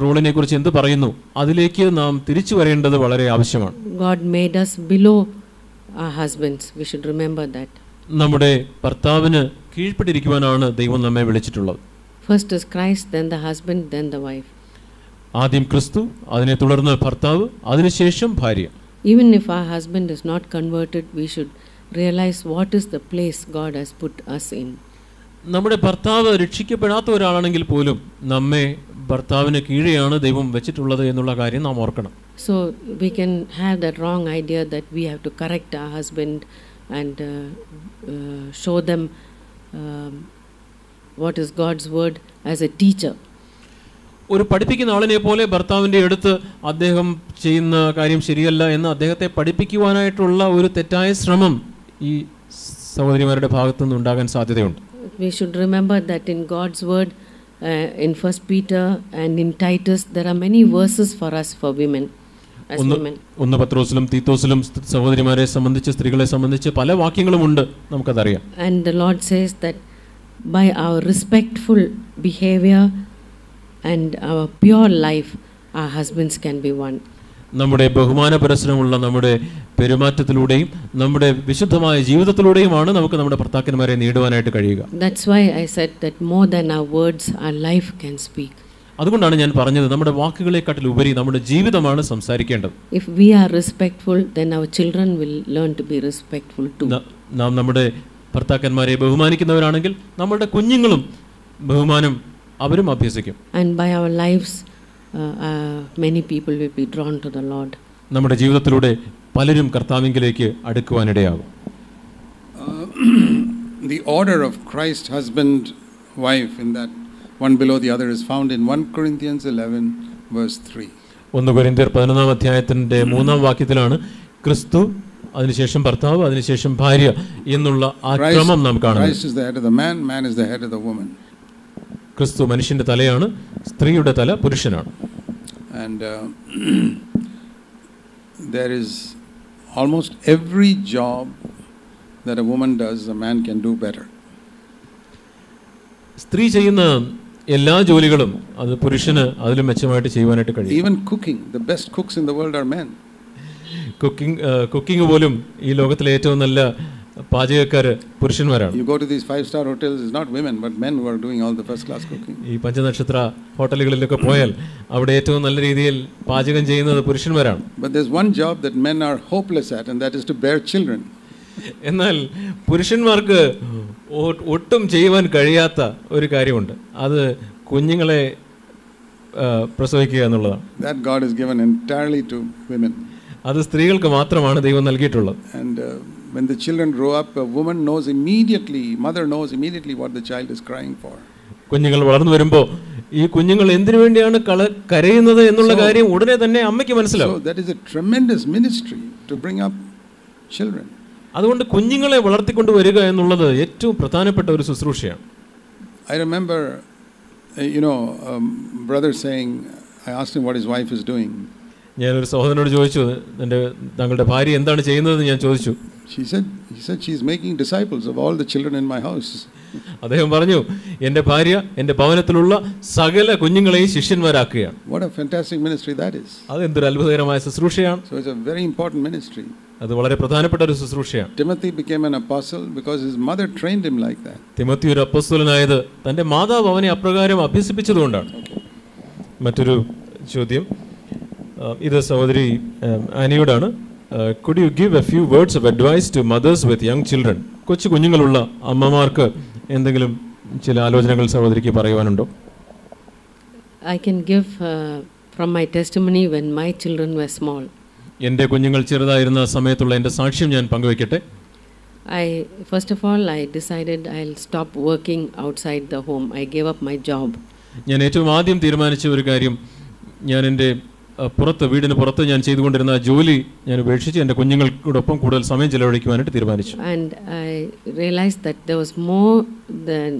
റോളിനെ കുറിച്ച് എന്ത് പറയുന്നു അതിലേക്ക് നാം തിരിച്ചു വരേണ്ടത് വളരെ ആവശ്യമാണ്. God made us below our husbands. We should remember that. നമ്മുടെ ഭർത്താവിന് കീഴ്പ്പെട്ടിരിക്കുവാനാണ് ദൈവം നമ്മെ വിളിച്ചിട്ടുള്ളത്. First is Christ, then the husband, then the wife. ആദ്യം ക്രിസ്തു, അതിനെ തുടർന്ന് ഭർത്താവ്, അതിനുശേഷം ഭാര്യ. Even if our husband is not converted, we should realize what is the place God has put us in. നമ്മുടെ ഭർത്താവ് രക്ഷിക്കപ്പെടാത്ത ഒരാളാണെങ്കിൽ പോലും നമ്മെ ഭർത്താവിന് കീഴെയാണ് ദൈവം വെച്ചിട്ടുള്ളത് എന്നുള്ള കാര്യം നാം ഓർക്കണം. So we can have that wrong idea that we have to correct our husband and show them what is God's word as a teacher. ഒരു പഠിപ്പിക്കുന്ന ആളിനെ പോലെ ഭർത്താവിൻ്റെ അടുത്ത് അദ്ദേഹം ചെയ്യുന്ന കാര്യം ശരിയല്ല എന്ന് അദ്ദേഹത്തെ പഠിപ്പിക്കുവാനായിട്ടുള്ള ഒരു തെറ്റായ ശ്രമം ഈ സഹോദരിമാരുടെ ഭാഗത്തു നിന്ന് ഉണ്ടാകാൻ സാധ്യതയുണ്ട്. We should remember that in God's word, in 1 Peter and in Titus, there are many verses for us for women. ഒന്ന് പത്രോസിലും തീത്തോസിലും സഹോദരിമാരെ സംബന്ധിച്ച് സ്ത്രീകളെ സംബന്ധിച്ച് പല വാക്യങ്ങളുമുണ്ട്, നമുക്കതറിയാം. And the Lord says that by our respectful behavior and our pure life, our husbands can be won. നമ്മുടെ ബഹുമാനപരസ്പരമുള്ള നമ്മുടെ പെരുമാറ്റത്തിലൂടെയും നമ്മുടെ വിശുദ്ധമായ ജീവിതത്തിലൂടെയുമാണ് നമുക്ക് നമ്മുടെ ഭർത്താക്കന്മാരെ നേടുവാനായിട്ട് കഴിയുക. That's why I said that more than our words, our life can speak. അതുകൊണ്ടാണ് ഞാൻ പറഞ്ഞത് നമ്മുടെ വാക്കുകളെക്കാട്ടിൽ ഉപരി നമ്മുടെ ജീവിതമാണ് സംസാരിക്കേണ്ടത്. If we are respectful, then our children will learn to be respectful too. നാം നമ്മുടെ ഭർത്താക്കന്മാരെ ബഹുമാനിക്കുന്നവരാണെങ്കിൽ നമ്മുടെ കുഞ്ഞുങ്ങളും ബഹുമാനം അവരും അഭ്യസിക്കും. And by our lives, many people will be drawn to the Lord. നമ്മുടെ ജീവിതത്തിലൂടെ പലരും കർത്താവിലേക്ക് അടുക്കുവാനിടയാകും. The order of Christ husband wife in that one below the other is found in 1 Corinthians 11 verse 3. 1 കൊരിന്ത്യർ 11 അധ്യായത്തിന്റെ 3-ാം വാക്യത്തിലാണ് ക്രിസ്തു, അതിനുശേഷം ഭർത്താവ്, അതിനുശേഷം ഭാര്യ എന്നുള്ള ആ ക്രമം നാം കാണുന്നു. Christ is the head of the man, man is the head of the woman. ക്രിസ്തു മനുഷ്യന്റെ തലയാണ്, സ്ത്രീയുടെ തല പുരുഷനാണ്. And there is almost every job that a woman does, a man can do better. സ്ത്രീ ചെയ്യുന്ന എല്ലാ ജോലികളും അത് പുരുഷന് അതിലും മെച്ചമായിട്ട് ചെയ്യുവാനായിട്ട് കഴിയും. Even cooking, the best cooks in the world are men. Cooking പോലും ഈ ലോകത്തിലെ ഏറ്റവും നല്ല പാചകക്കാർ പുരുഷന്മാരാണ്. You go to these 5-star hotels, it's not women but men who are doing all the first class cooking. ഈ പഞ്ചനക്ഷത്ര ഹോട്ടലുകളിലൊക്കെ പോയാൽ അവിടെ ഏറ്റവും നല്ല രീതിയിൽ പാചകം ചെയ്യുന്നത് പുരുഷന്മാരാണ്. But there's one job that men are hopeless at, and that is to bear children. എന്നാൽ പുരുഷന്മാർക്ക് ഒട്ടും ചെയ്യുവാൻ കഴിയാത്ത ഒരു കാര്യമുണ്ട്, അത് കുഞ്ഞുങ്ങളെ പ്രസവിക്കുക എന്നുള്ളതാണ്. That God has given entirely to women. അത് സ്ത്രീകൾക്ക് മാത്രമാണ് ദൈവം നൽകിയിട്ടുള്ളത്. And when the children grow up, a woman knows immediately, mother knows immediately what the child is crying for. കുഞ്ഞുങ്ങൾ വളർന്നു വരുമ്പോൾ ഈ കുഞ്ഞുങ്ങൾ എന്തിനു വേണ്ടിയാണ് കരയുന്നത് എന്നുള്ള കാര്യം ഉടനെ തന്നെ അമ്മയ്ക്ക് മനസ്സിലാവും. So that is a tremendous ministry to bring up children. അതുകൊണ്ട് കുഞ്ഞുങ്ങളെ വളർത്തിക്കൊണ്ടുവരിക എന്നുള്ളത് ഏറ്റവും പ്രധാനപ്പെട്ട ഒരു ശുശ്രൂഷയാണ്. I remember brother saying, I asked him what his wife is doing. ഞാനൊരു സഹോദരനോട് ചോദിച്ചു, താങ്കളുടെ ഭാര്യ എന്താണ് ചെയ്യുന്നതെന്ന് ഞാൻ ചോദിച്ചു. He said she's making disciples of all the children in my house. അദ്ദേഹം പറഞ്ഞു, എൻ്റെ ഭാര്യ എൻ്റെ ഭവനത്തിലുള്ള സകല കുഞ്ഞുങ്ങളെയും ശിഷ്യന്മാരാക്കുകയാണ്. What a fantastic ministry that is. അത് എന്തൊരു അത്ഭുതകരമായ ശുശ്രൂഷയാണ്. So it's a very important ministry. അത് വളരെ പ്രധാനപ്പെട്ട ഒരു ശുശ്രൂഷയാണ്. Timothy became an apostle because his mother trained him like that. Timothy ഒരു അപ്പോസ്തലനായത് തൻ്റെ മാതാവ് അവനെ അപ്രകാരം അഭ്യസിപ്പിച്ചതുകൊണ്ടാണ്. മറ്റൊരു ചോദ്യം ഇത് സഹോദരി ആനിയോടാണ്. Could you give a few words of advice to mothers with young children? കൊച്ചു കുഞ്ഞുങ്ങളുള്ള അമ്മമാർക്ക് എന്തെങ്കിലും ചില ആലോചനകൾ സഹോദരിക്ക് പറയുവാനുണ്ടോ? I can give from my testimony when my children were small. എൻ്റെ കുഞ്ഞുങ്ങൾ ചെറുതായിരുന്ന സമയത്തുള്ള എൻ്റെ സാക്ഷ്യം ഞാൻ പങ്കുവെക്കട്ടെ. First of all, I decided I'll stop working outside the home. I gave up my job. ഞാൻ ഏറ്റവും ആദ്യം തീരുമാനിച്ച ഒരു കാര്യം, ഞാൻ എൻ്റെ പുറത്ത്, വീടിന് പുറത്ത് ഞാൻ ചെയ്തുകൊണ്ടിരുന്ന ജോലി ഞാൻ ഉപേക്ഷിച്ച് എൻ്റെ കുഞ്ഞുങ്ങളോടൊപ്പം കൂടുതൽ സമയം ചിലവഴിക്കുവാനായിട്ട് തീരുമാനിച്ചു. And I realized that there was more than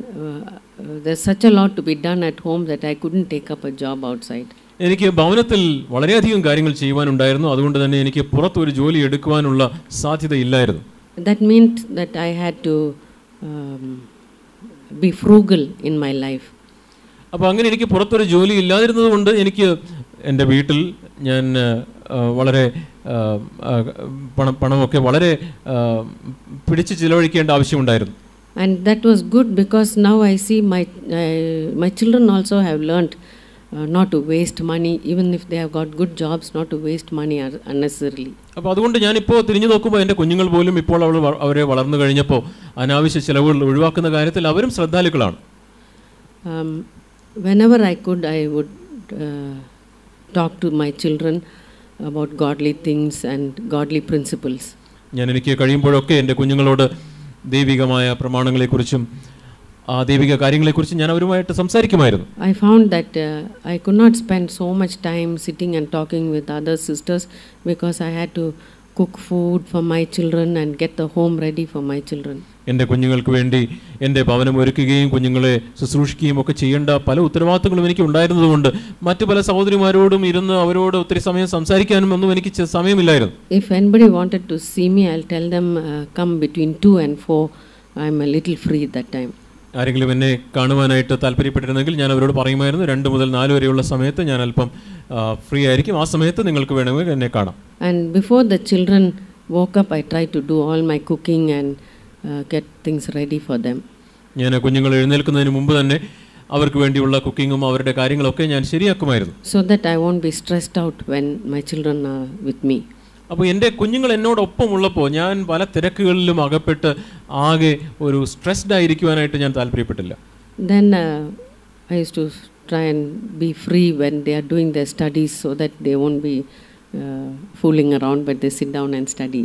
there's such a lot to be done at home that I couldn't take up a job outside. എനിക്ക് ഭവനത്തിൽ വളരെയധികം കാര്യങ്ങൾ ചെയ്യുവാനുണ്ടായിരുന്നു. അതുകൊണ്ട് തന്നെ എനിക്ക് പുറത്തൊരു ജോലി എടുക്കുവാനുള്ള സാധ്യതയില്ലായിരുന്നു. That meant that I had to be frugal in my life. അപ്പോൾ അങ്ങനെ എനിക്ക് പുറത്തൊരു ജോലി ഇല്ലാതിരുന്നത് കൊണ്ട് എനിക്ക് എൻ്റെ വീട്ടിൽ ഞാൻ വളരെ പണമൊക്കെ വളരെ പിടിച്ച് ചിലവഴിക്കേണ്ട ആവശ്യമുണ്ടായിരുന്നു. And that was good because now I see my children also have learnt not to waste money, even if they have got good jobs, not to waste money unnecessarily. അപ്പോൾ അതുകൊണ്ട് ഞാനിപ്പോൾ തിരിഞ്ഞു നോക്കുമ്പോൾ എൻ്റെ കുഞ്ഞുങ്ങൾ പോലും ഇപ്പോൾ അവരെ വളർന്നു കഴിഞ്ഞപ്പോൾ അനാവശ്യ ചിലവുകൾ ഒഴിവാക്കുന്ന കാര്യത്തിൽ അവരും ശ്രദ്ധാലുക്കളാണ്. Whenever I could, I would talk to my children about godly things and godly principles. ഞാൻ എനിക്ക് കഴിയുമ്പോഴൊക്കെ എൻ്റെ കുഞ്ഞുങ്ങളോട് ദൈവികമായ പ്രമാണങ്ങളെക്കുറിച്ചും ദൈവിക കാര്യങ്ങളെക്കുറിച്ചും ഞാൻ അവരുമായിട്ട് സംസാരിക്കുമായിരുന്നു. I found that I could not spend so much time sitting and talking with other sisters because I had to cook food for my children and get the home ready for my children. എൻ്റെ കുഞ്ഞുങ്ങൾക്ക് വേണ്ടി എൻ്റെ ഭവനം ഒരുക്കുകയും കുഞ്ഞുങ്ങളെ ശുശ്രൂഷിക്കുകയും ഒക്കെ ചെയ്യേണ്ട പല ഉത്തരവാദിത്തങ്ങളും എനിക്ക് ഉണ്ടായിരുന്നതുകൊണ്ട് മറ്റു പല സഹോദരിമാരോടും ഇരുന്ന് അവരോട് ഒത്തിരി സമയം സംസാരിക്കാനും ഒന്നും എനിക്ക് സമയമില്ലായിരുന്നു. If anybody wanted to see me, I'll tell them come between 2 and 4. I'm a little free that time. ആരെങ്കിലും എന്നെ കാണുവാനായിട്ട് താല്പര്യപ്പെട്ടിരുന്നെങ്കിൽ ഞാൻ അവരോട് പറയുമായിരുന്നു 2 മുതൽ 4 വരെയുള്ള സമയത്ത് ഞാൻ അല്പം ഫ്രീ ആയിരിക്കും, ആ സമയത്ത് നിങ്ങൾക്ക് വേണമെങ്കിൽ എന്നെ കാണാം. And before the children woke up, I tried to do all my cooking and get things ready for them. ഞാൻ കുഞ്ഞുങ്ങൾ എഴുന്നേൽക്കുന്നതിന് മുമ്പ് തന്നെ അവർക്ക് വേണ്ടിയുള്ള കുക്കിങ്ങും അവരുടെ കാര്യങ്ങളൊക്കെ ഞാൻ ശരിയാക്കുമായിരുന്നു. So that I won't be stressed out when my children are with me. അപ്പോൾ എൻ്റെ കുഞ്ഞുങ്ങൾ എന്നോടൊപ്പം ഉള്ളപ്പോൾ ഞാൻ പല തിരക്കുകളിലും അകപ്പെട്ട് ആകെ ഒരു സ്ട്രെസ്ഡ് ആയിരിക്കുവാനായിട്ട് ഞാൻ താല്പര്യപ്പെട്ടില്ല. Then I used to try and be free when they are doing their studies so that they won't be fooling around but they sit down and study.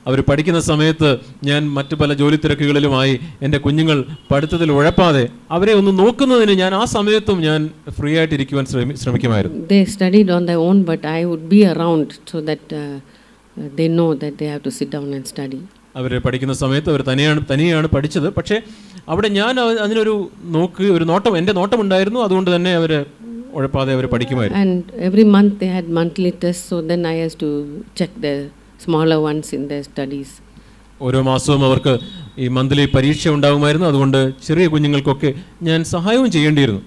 അവർ പഠിക്കുന്ന സമയത്ത് ഞാൻ മറ്റു പല ജോലി തിരക്കുകളിലുമായി എൻ്റെ കുഞ്ഞുങ്ങൾ പഠിത്തത്തിൽ ഉഴപ്പാതെ അവരെ ഒന്ന് നോക്കുന്നതിന് ഞാൻ ആ സമയത്തും ഞാൻ free ആയിട്ടിരിക്കുവാൻ ശ്രമിക്കുമായിരുന്നു. They studied on their own but I would be around so that they know that they have to sit down and study. അവർ പഠിക്കുന്ന സമയത്ത് അവർ തനിയാണ് പഠിച്ചത്. പക്ഷേ അവിടെ ഞാൻ അതിനൊരു നോട്ടം, എൻ്റെ നോട്ടം ഉണ്ടായിരുന്നു. അതുകൊണ്ട് തന്നെ അവർ ഉഴപ്പാതെ അവർ പഠിക്കുമായിരുന്നു. And every month they had monthly tests, so then I used to check the smaller ones in their studies. ഓരോ മാസവും അവർക്ക് ഈ മന്ത്ലി പരീക്ഷ ഉണ്ടാകുമായിരുന്നു. അതുകൊണ്ട് ചെറിയ കുഞ്ഞുങ്ങൾക്കൊക്കെ ഞാൻ സഹായവും ചെയ്യേണ്ടിയിരുന്നു.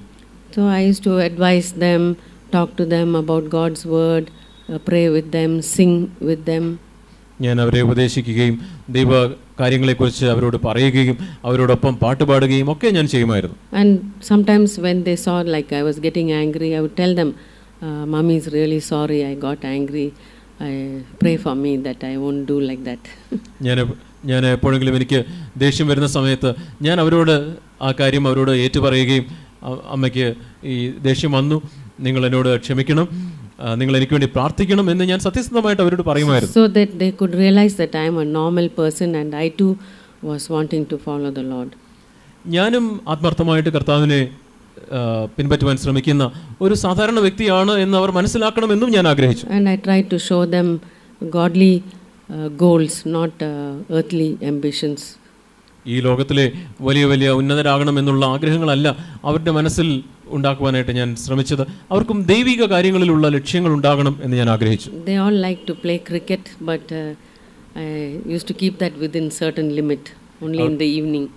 So I used to advise them, talk to them about God's word, pray with them, sing with them. ഞാൻ അവരെ ഉപദേശിക്കുകയും ദൈവ കാര്യങ്ങളെക്കുറിച്ച് അവരോട് പറയുകയും അവരോടൊപ്പം പാട്ട് പാടുകയും ഒക്കെ ഞാൻ ചെയ്യുമായിരുന്നു. And sometimes when they saw like I was getting angry, I would tell them, Mommy is really sorry I got angry. I pray for me that I won't do like that. ഞാൻ എപ്പോഴെങ്കിലും എനിക്ക് ദേഷ്യം വരുന്ന സമയത്ത് ഞാൻ അവരോട് ആ കാര്യം അവരോട് ഏറ്റുപറയുകയും അമ്മയ്ക്ക് ഈ ദേഷ്യം വന്നു, നിങ്ങൾ എന്നോട് ക്ഷമിക്കണം, നിങ്ങൾ എനിക്ക് വേണ്ടി പ്രാർത്ഥിക്കണം എന്ന് ഞാൻ സത്യസന്ധമായിട്ട് അവരോട് പറയുമായിരുന്നു. So that they could realize that I am a normal person and I too was wanting to follow the Lord. ഞാനും ആത്മാർത്ഥമായിട്ട് കർത്താവിനെ പിൻപറ്റുവാൻ ശ്രമിക്കുന്ന ഒരു സാധാരണ വ്യക്തിയാണ് എന്ന് അവർ മനസ്സിലാക്കണമെന്നും ഞാൻ ആഗ്രഹിച്ചു. And I tried to show them godly goals, not earthly ambitions. ഈ ലോകത്തിലെ വലിയ വലിയ ഉന്നതരാകണമെന്നുള്ള ആഗ്രഹങ്ങളല്ല അവരുടെ മനസ്സിൽ ഉണ്ടാക്കുവാനായിട്ട് ഞാൻ ശ്രമിച്ചത്. അവർക്കും ദൈവിക കാര്യങ്ങളിലുള്ള ലക്ഷ്യങ്ങൾ ഉണ്ടാകണം എന്ന് ഞാൻ ആഗ്രഹിച്ചു. They all like to play cricket, but I used to keep that within certain limit, only in the evening.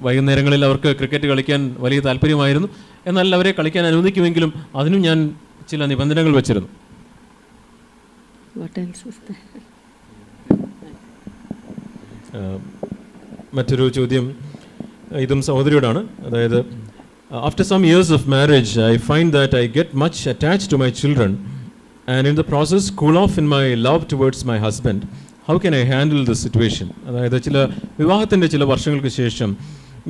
വൈകുന്നേരങ്ങളിൽ അവർക്ക് ക്രിക്കറ്റ് കളിക്കാൻ വലിയ താല്പര്യമായിരുന്നു. എന്നാൽ അവരെ കളിക്കാൻ അനുവദിക്കുമെങ്കിലും അതിനും ഞാൻ ചില നിബന്ധനകൾ വെച്ചിരുന്നു. What else is there? മറ്റൊരു ചോദ്യം ഇതും സഹോദരിയോടാണ്. അതായത് after some years of marriage I find that I get much attached to my children and in the process cool off in my love towards my husband. How can I handle this situation? അതായത് വിവാഹത്തിൻ്റെ ചില വർഷങ്ങൾക്ക് ശേഷം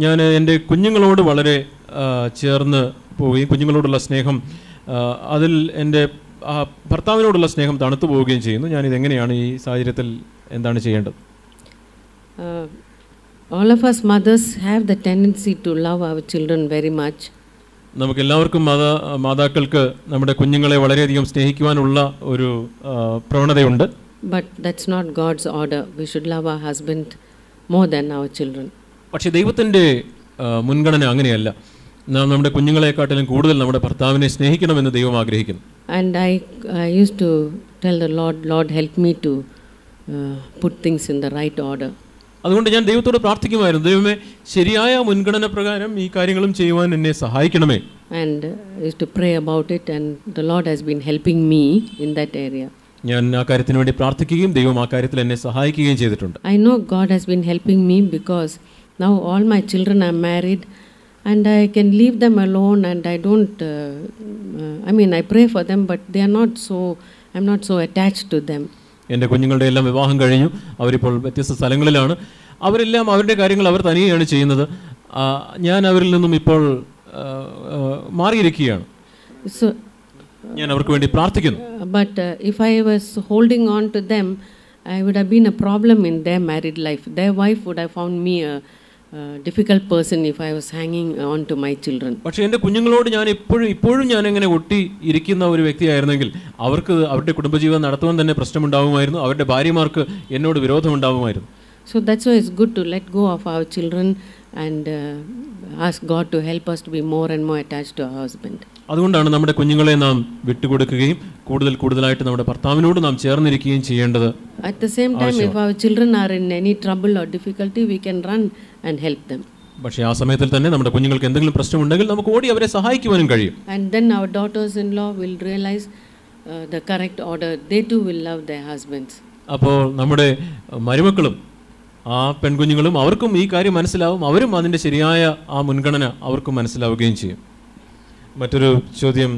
ഞാൻ എൻ്റെ കുഞ്ഞുങ്ങളോട് വളരെ ചേർന്ന് പോവുകയും കുഞ്ഞുങ്ങളോടുള്ള സ്നേഹം അതിൽ എൻ്റെ ഭർത്താവിനോടുള്ള സ്നേഹം തണുത്തു പോവുകയും ചെയ്യുന്നു. ഞാനിതെങ്ങനെയാണ് ഈ സാഹചര്യത്തിൽ എന്താണ് ചെയ്യേണ്ടത്? all of us mothers have the tendency to love our children very much. നമുക്കെല്ലാവർക്കും മാതാക്കൾക്ക് നമ്മുടെ കുഞ്ഞുങ്ങളെ വളരെയധികം സ്നേഹിക്കുവാനുള്ള ഒരു പ്രവണതയുണ്ട്. But that's not God's order. We should love our husband more than our children. പക്ഷേ ദൈവത്തിൻ്റെ മുൻഗണന അങ്ങനെയല്ല. നാം നമ്മുടെ കുഞ്ഞുങ്ങളെക്കാട്ടിലും കൂടുതൽ നമ്മുടെ ഭർത്താവിനെ സ്നേഹിക്കണമെന്ന് ദൈവം ആഗ്രഹിക്കുന്നു. And I used to tell the Lord help me to put things in the right order. അതുകൊണ്ട് ഞാൻ ദൈവത്തോട് പ്രാർത്ഥിക്കുമായിരുന്നു, ദൈവമേ ശരിയായ മുൻഗണന പ്രകാരം ഈ കാര്യങ്ങളും ചെയ്യുവാൻ എന്നെ സഹായിക്കണമേ. And I used to pray about it, and the Lord has been helping me in that area. ഞാൻ ആ കാര്യത്തിന് വേണ്ടി പ്രാർത്ഥിക്കുകയും ദൈവം ആ കാര്യത്തിൽ എന്നെ സഹായിക്കുകയും ചെയ്തിട്ടുണ്ട്. I know God has been helping me because now all my children are married and I can leave them alone, and I don't I pray for them, but I'm not so attached to them. എൻ്റെ കുഞ്ഞുങ്ങളുടെ എല്ലാം വിവാഹം കഴിഞ്ഞു, അവരിപ്പോൾ വ്യത്യസ്ത സ്ഥലങ്ങളിലാണ്. അവരെല്ലാം അവരുടെ കാര്യങ്ങൾ അവർ തനിയെയാണ് ചെയ്യുന്നത്. ഞാൻ അവരിൽ നിന്നും ഇപ്പോൾ മാറിയിരിക്കുകയാണ്. ഞാൻ അവർക്ക് വേണ്ടി പ്രാർത്ഥിക്കുന്നു. But if I was holding on to them, I would have been a problem in their married life. Their wife would have found me a difficult person if I was hanging on to my children. പക്ഷേ എൻ്റെ കുഞ്ഞുങ്ങളോട് ഞാൻ ഇപ്പോഴും ഞാൻ എങ്ങനെ ഒട്ടി ഇരിക്കുന്ന ഒരു വ്യക്തിയായിരുന്നെങ്കിൽ അവർക്ക് അവരുടെ കുടുംബജീവിതം നടത്തുവാൻ തന്നെ പ്രശ്നമുണ്ടാകുമായിരുന്നു. അവരുടെ ഭാര്യമാർക്ക് എന്നോട് വിരോധമുണ്ടാകുമായിരുന്നു. So that's why it's good to let go of our children and ask God to help us to be more and more attached to our husband. അതുകൊണ്ടാണ് നമ്മുടെ കുഞ്ഞുങ്ങളെ നാം വിട്ടുകൊടുക്കുകയും കൂടുതലായിട്ട് നമ്മുടെ ഭർത്താവിനോട് നാം ചേർന്നിരിക്കുകയും ചെയ്യേണ്ടത്. At the same time, if our children are in any trouble or difficulty, we can run and help them. പക്ഷേ ആ സമയത്തിൽ തന്നെ നമ്മുടെ കുഞ്ഞുങ്ങൾക്ക് എന്തെങ്കിലും പ്രശ്നമുണ്ടെങ്കിൽ നമുക്ക് ഓടി അവരെ സഹായിക്കുവാനും കഴിയും. And then our daughters-in-law will realize the correct order. They too will love their husbands. അപ്പോൾ നമ്മുടെ മരുമക്കളും ആ പെൺകുഞ്ഞുങ്ങളും അവർക്കും ഈ കാര്യം മനസ്സിലാവും. അവരും അതിൻ്റെ ശരിയായ ആ മുൻഗണന അവർക്കും മനസ്സിലാവുകയും ചെയ്യും. മറ്റൊരു ചോദ്യം,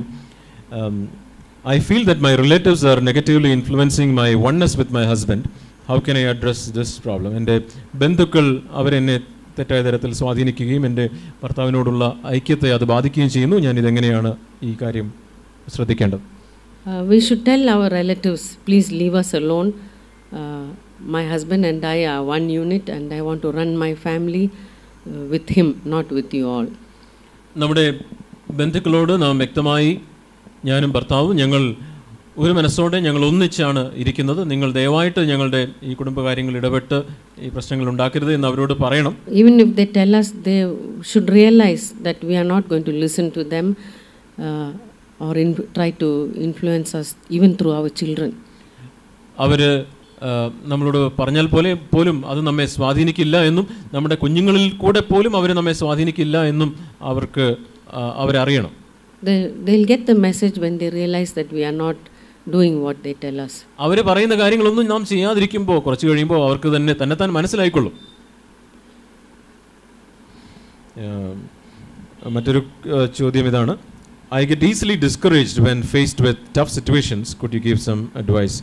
I feel that my relatives are negatively influencing my oneness with my husband. How can I address this problem? എൻ്റെ ബന്ധുക്കൾ അവരെന്നെ തെറ്റായ തരത്തിൽ സ്വാധീനിക്കുകയും എൻ്റെ ഭർത്താവിനോടുള്ള ഐക്യത്തെ അത് ബാധിക്കുകയും ചെയ്യുന്നു. ഞാൻ ഇതെങ്ങനെയാണ് ഈ കാര്യം ശ്രദ്ധിക്കേണ്ടത്? We should tell our relatives, please leave us alone. My husband and I are one unit and I want to run my family with him, not with you all. നമ്മുടെ ബന്ധുക്കളോട് നാം വ്യക്തമായി, ഞാനും ഭർത്താവും ഞങ്ങൾ ഒരു മനസ്സോടെ ഞങ്ങൾ ഒന്നിച്ചാണ് ഇരിക്കുന്നത്. നിങ്ങൾ ദയവായിട്ട് ഞങ്ങളുടെ ഈ കുടുംബകാര്യങ്ങൾ ഇടപെട്ട് ഈ പ്രശ്നങ്ങൾ ഉണ്ടാക്കരുത് എന്ന് അവരോട് പറയണം. Even if they tell us, they should realize that we are not going to listen to them or try to influence us even through our children. അവർ നമ്മളോട് പറഞ്ഞാൽ പോലും അത് നമ്മെ സ്വാധീനിക്കില്ല എന്നും നമ്മുടെ കുഞ്ഞുങ്ങളിൽ കൂടെ പോലും അവർ നമ്മെ സ്വാധീനിക്കില്ല എന്നും അവരറിയണം. They'll get the message when they realize that we are not doing what they tell us. അവർ പറയുന്ന കാര്യങ്ങളൊന്നും നാം ചെയ്യാതിരിക്കുമ്പോൾ കുറച്ച് കഴിയുമ്പോൾ അവർക്ക് തന്നെത്താൻ മനസ്സിലായിക്കൊള്ളും. മറ്റൊരു ചോദ്യം ഇതാണ്, I get easily discouraged when faced with tough situations. Could you give some advice?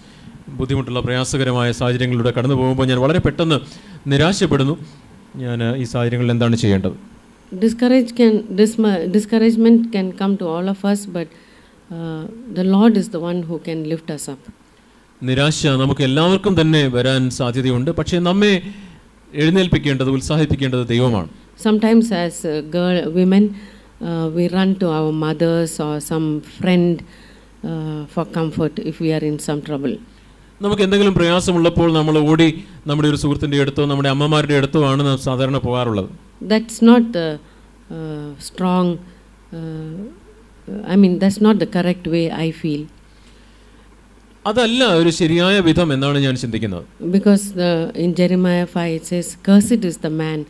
ബുദ്ധിമുട്ടുള്ള പ്രയാസകരമായ സാഹചര്യങ്ങളിലൂടെ കടന്നു പോകുമ്പോൾ ഞാൻ വളരെ പെട്ടെന്ന് നിരാശപ്പെടുന്നു. ഞാൻ ഈ സാഹചര്യങ്ങളിൽ എന്താണ് ചെയ്യേണ്ടത്? Discouragement can come to all of us, but the Lord is the one who can lift us up. നിരാശ നമുക്ക് എല്ലാവർക്കും തന്നെ വരാൻ സാധ്യതയുണ്ട്. പക്ഷേ നമ്മെ എഴുന്നേൽപ്പിക്കേണ്ടത്, ഉത്സാഹിപ്പിക്കേണ്ടത് ദൈവമാണ്. Sometimes as women, we run to our mothers or some friend for comfort if we are in some trouble. നമുക്ക് എന്തെങ്കിലും പ്രയാസമുള്ളപ്പോൾ നമ്മൾ ഓടി നമ്മുടെ ഒരു സുഹൃത്തിൻ്റെ അടുത്തോ നമ്മുടെ അമ്മമാരുടെ അടുത്തോ ആണ് നാം സാധാരണ പോകാറുള്ളത്. That's not the strong, that's not the correct way I feel. അതല്ല ഒരു ശരിയായ വിധം എന്നാണ് ഞാൻ ചിന്തിക്കുന്നത്. Because in Jeremiah 5 it says, cursed is the man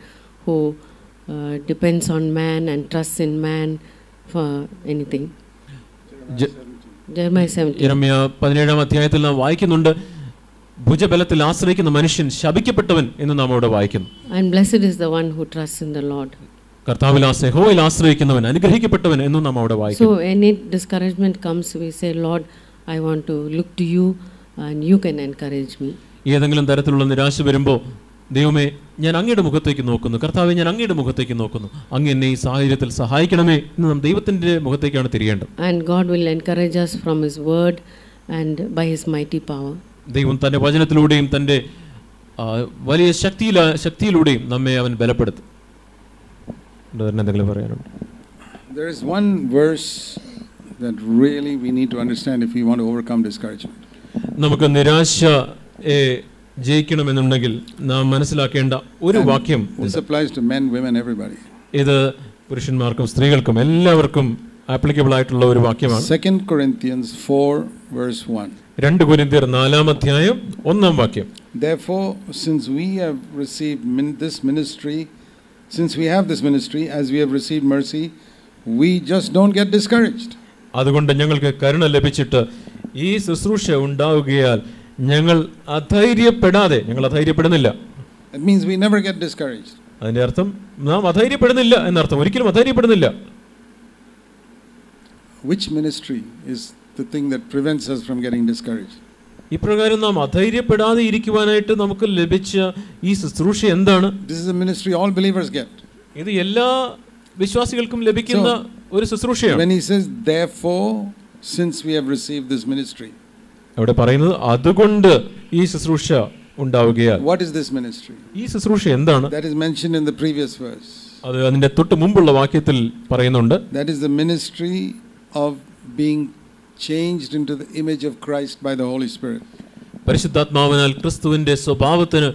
who depends on man and trusts in man for anything. Jeremiah 17 അധ്യായത്തിൽ നാം വായിക്കുന്നുണ്ട്, ഭുജബലത്തിൽ ആശ്രയിക്കുന്ന മനുഷ്യൻ ശപിക്കപ്പെട്ടവൻ എന്ന് നാം അവിടെ വായിക്കുന്നു. And blessed is the one who trusts in the Lord. കർത്താവിൽ യഹോവയിൽ ആശ്രയിക്കുന്നവൻ അനുഗ്രഹിക്കപ്പെട്ടവൻ എന്ന് നാം അവിടെ വായിക്കുന്നു. So any discouragement comes, we say, Lord, I want to look to you and you can encourage me. ഏതെങ്കിലും തരത്തിലുള്ള നിരാശ വരുമ്പോൾ, ദൈവമേ ഞാൻ അങ്ങയുടെ മുഖത്തേക്ക് നോക്കുന്നു, കർത്താവേ ഞാൻ അങ്ങയുടെ മുഖത്തേക്ക് നോക്കുന്നു, അങ്ങ് എന്നെ ഈ സാഹചര്യത്തിൽ സഹായിക്കണമേ എന്ന് നാം ദൈവത്തിൻ്റെ മുഖത്തേക്കാണ് തിരിയേണ്ടത്. And God will encourage us from His word and by His mighty power. ദൈവം തൻ്റെ വചനത്തിലൂടെയും തൻ്റെ വലിയ ശക്തിയിലൂടെയും നമ്മെ അവൻ ബലപ്പെടുത്തും. എന്തെങ്കിലും പറയാനുണ്ട്? There is one verse that really we need to understand if we want to overcome discouragement. നമുക്ക് നിരാശയെ ജയിക്കണമെന്നുണ്ടെങ്കിൽ നാം മനസ്സിലാക്കേണ്ട ഒരു വാക്യം. This applies to men, women, everybody. ഇത് പുരുഷന്മാർക്കും സ്ത്രീകൾക്കും എല്ലാവർക്കും ആപ്ലിക്കബിൾ ആയിട്ടുള്ള ഒരു വാക്യമാണ്. 2 Corinthians 4 verse 1. 2 കൊരിന്ത്യർ 4-ാം അധ്യായം 1-ാം വാക്യം. Therefore, since we have received this ministry, as we have received mercy, we just don't get discouraged. അതുകൊണ്ട് ഞങ്ങൾക്ക് കരുണ ലഭിച്ചിട്ട് ഈ ശുശ്രൂഷ ഉണ്ടാവുകയാൽ ഞങ്ങൾ അധൈര്യപ്പെടുന്നില്ല. It means we never get discouraged. അതിന്റെ അർത്ഥം നാം അധൈര്യപ്പെടുന്നില്ല എന്നർത്ഥം. ഒരിക്കലും അധൈര്യപ്പെടുന്നില്ല. Which ministry is the thing that prevents us from getting discouraged? ഇപ്രകാരം നാം അധൈര്യപ്പെടാതെ ഇരിക്കുവാനായിട്ട് നമുക്ക് ലഭിച്ച ഈ ശുശ്രൂഷ എന്താണ്? This is a ministry all believers get. ഇത് എല്ലാ വിശ്വാസികൾക്കും ലഭിക്കുന്ന ഒരു ശുശ്രൂഷയാണ്. When he says therefore, since we have received this ministry, അവിടെ പറയുന്നത് അതുകൊണ്ട് ഈ ശുശ്രൂഷ ഉണ്ടാവുകയാൽ. What is this ministry? ഈ ശുശ്രൂഷ എന്താണ്? That is mentioned in the previous verse. അത് അതിന്റെ തൊട്ട് മുമ്പുള്ള വാക്യത്തിൽ പറയുന്നുണ്ട്. That is the ministry of being changed into the image of Christ by the Holy Spirit. പരിശുദ്ധാത്മാവിനാൽ ക്രിസ്തുവിന്റെ സ്വഭാവത്തിന്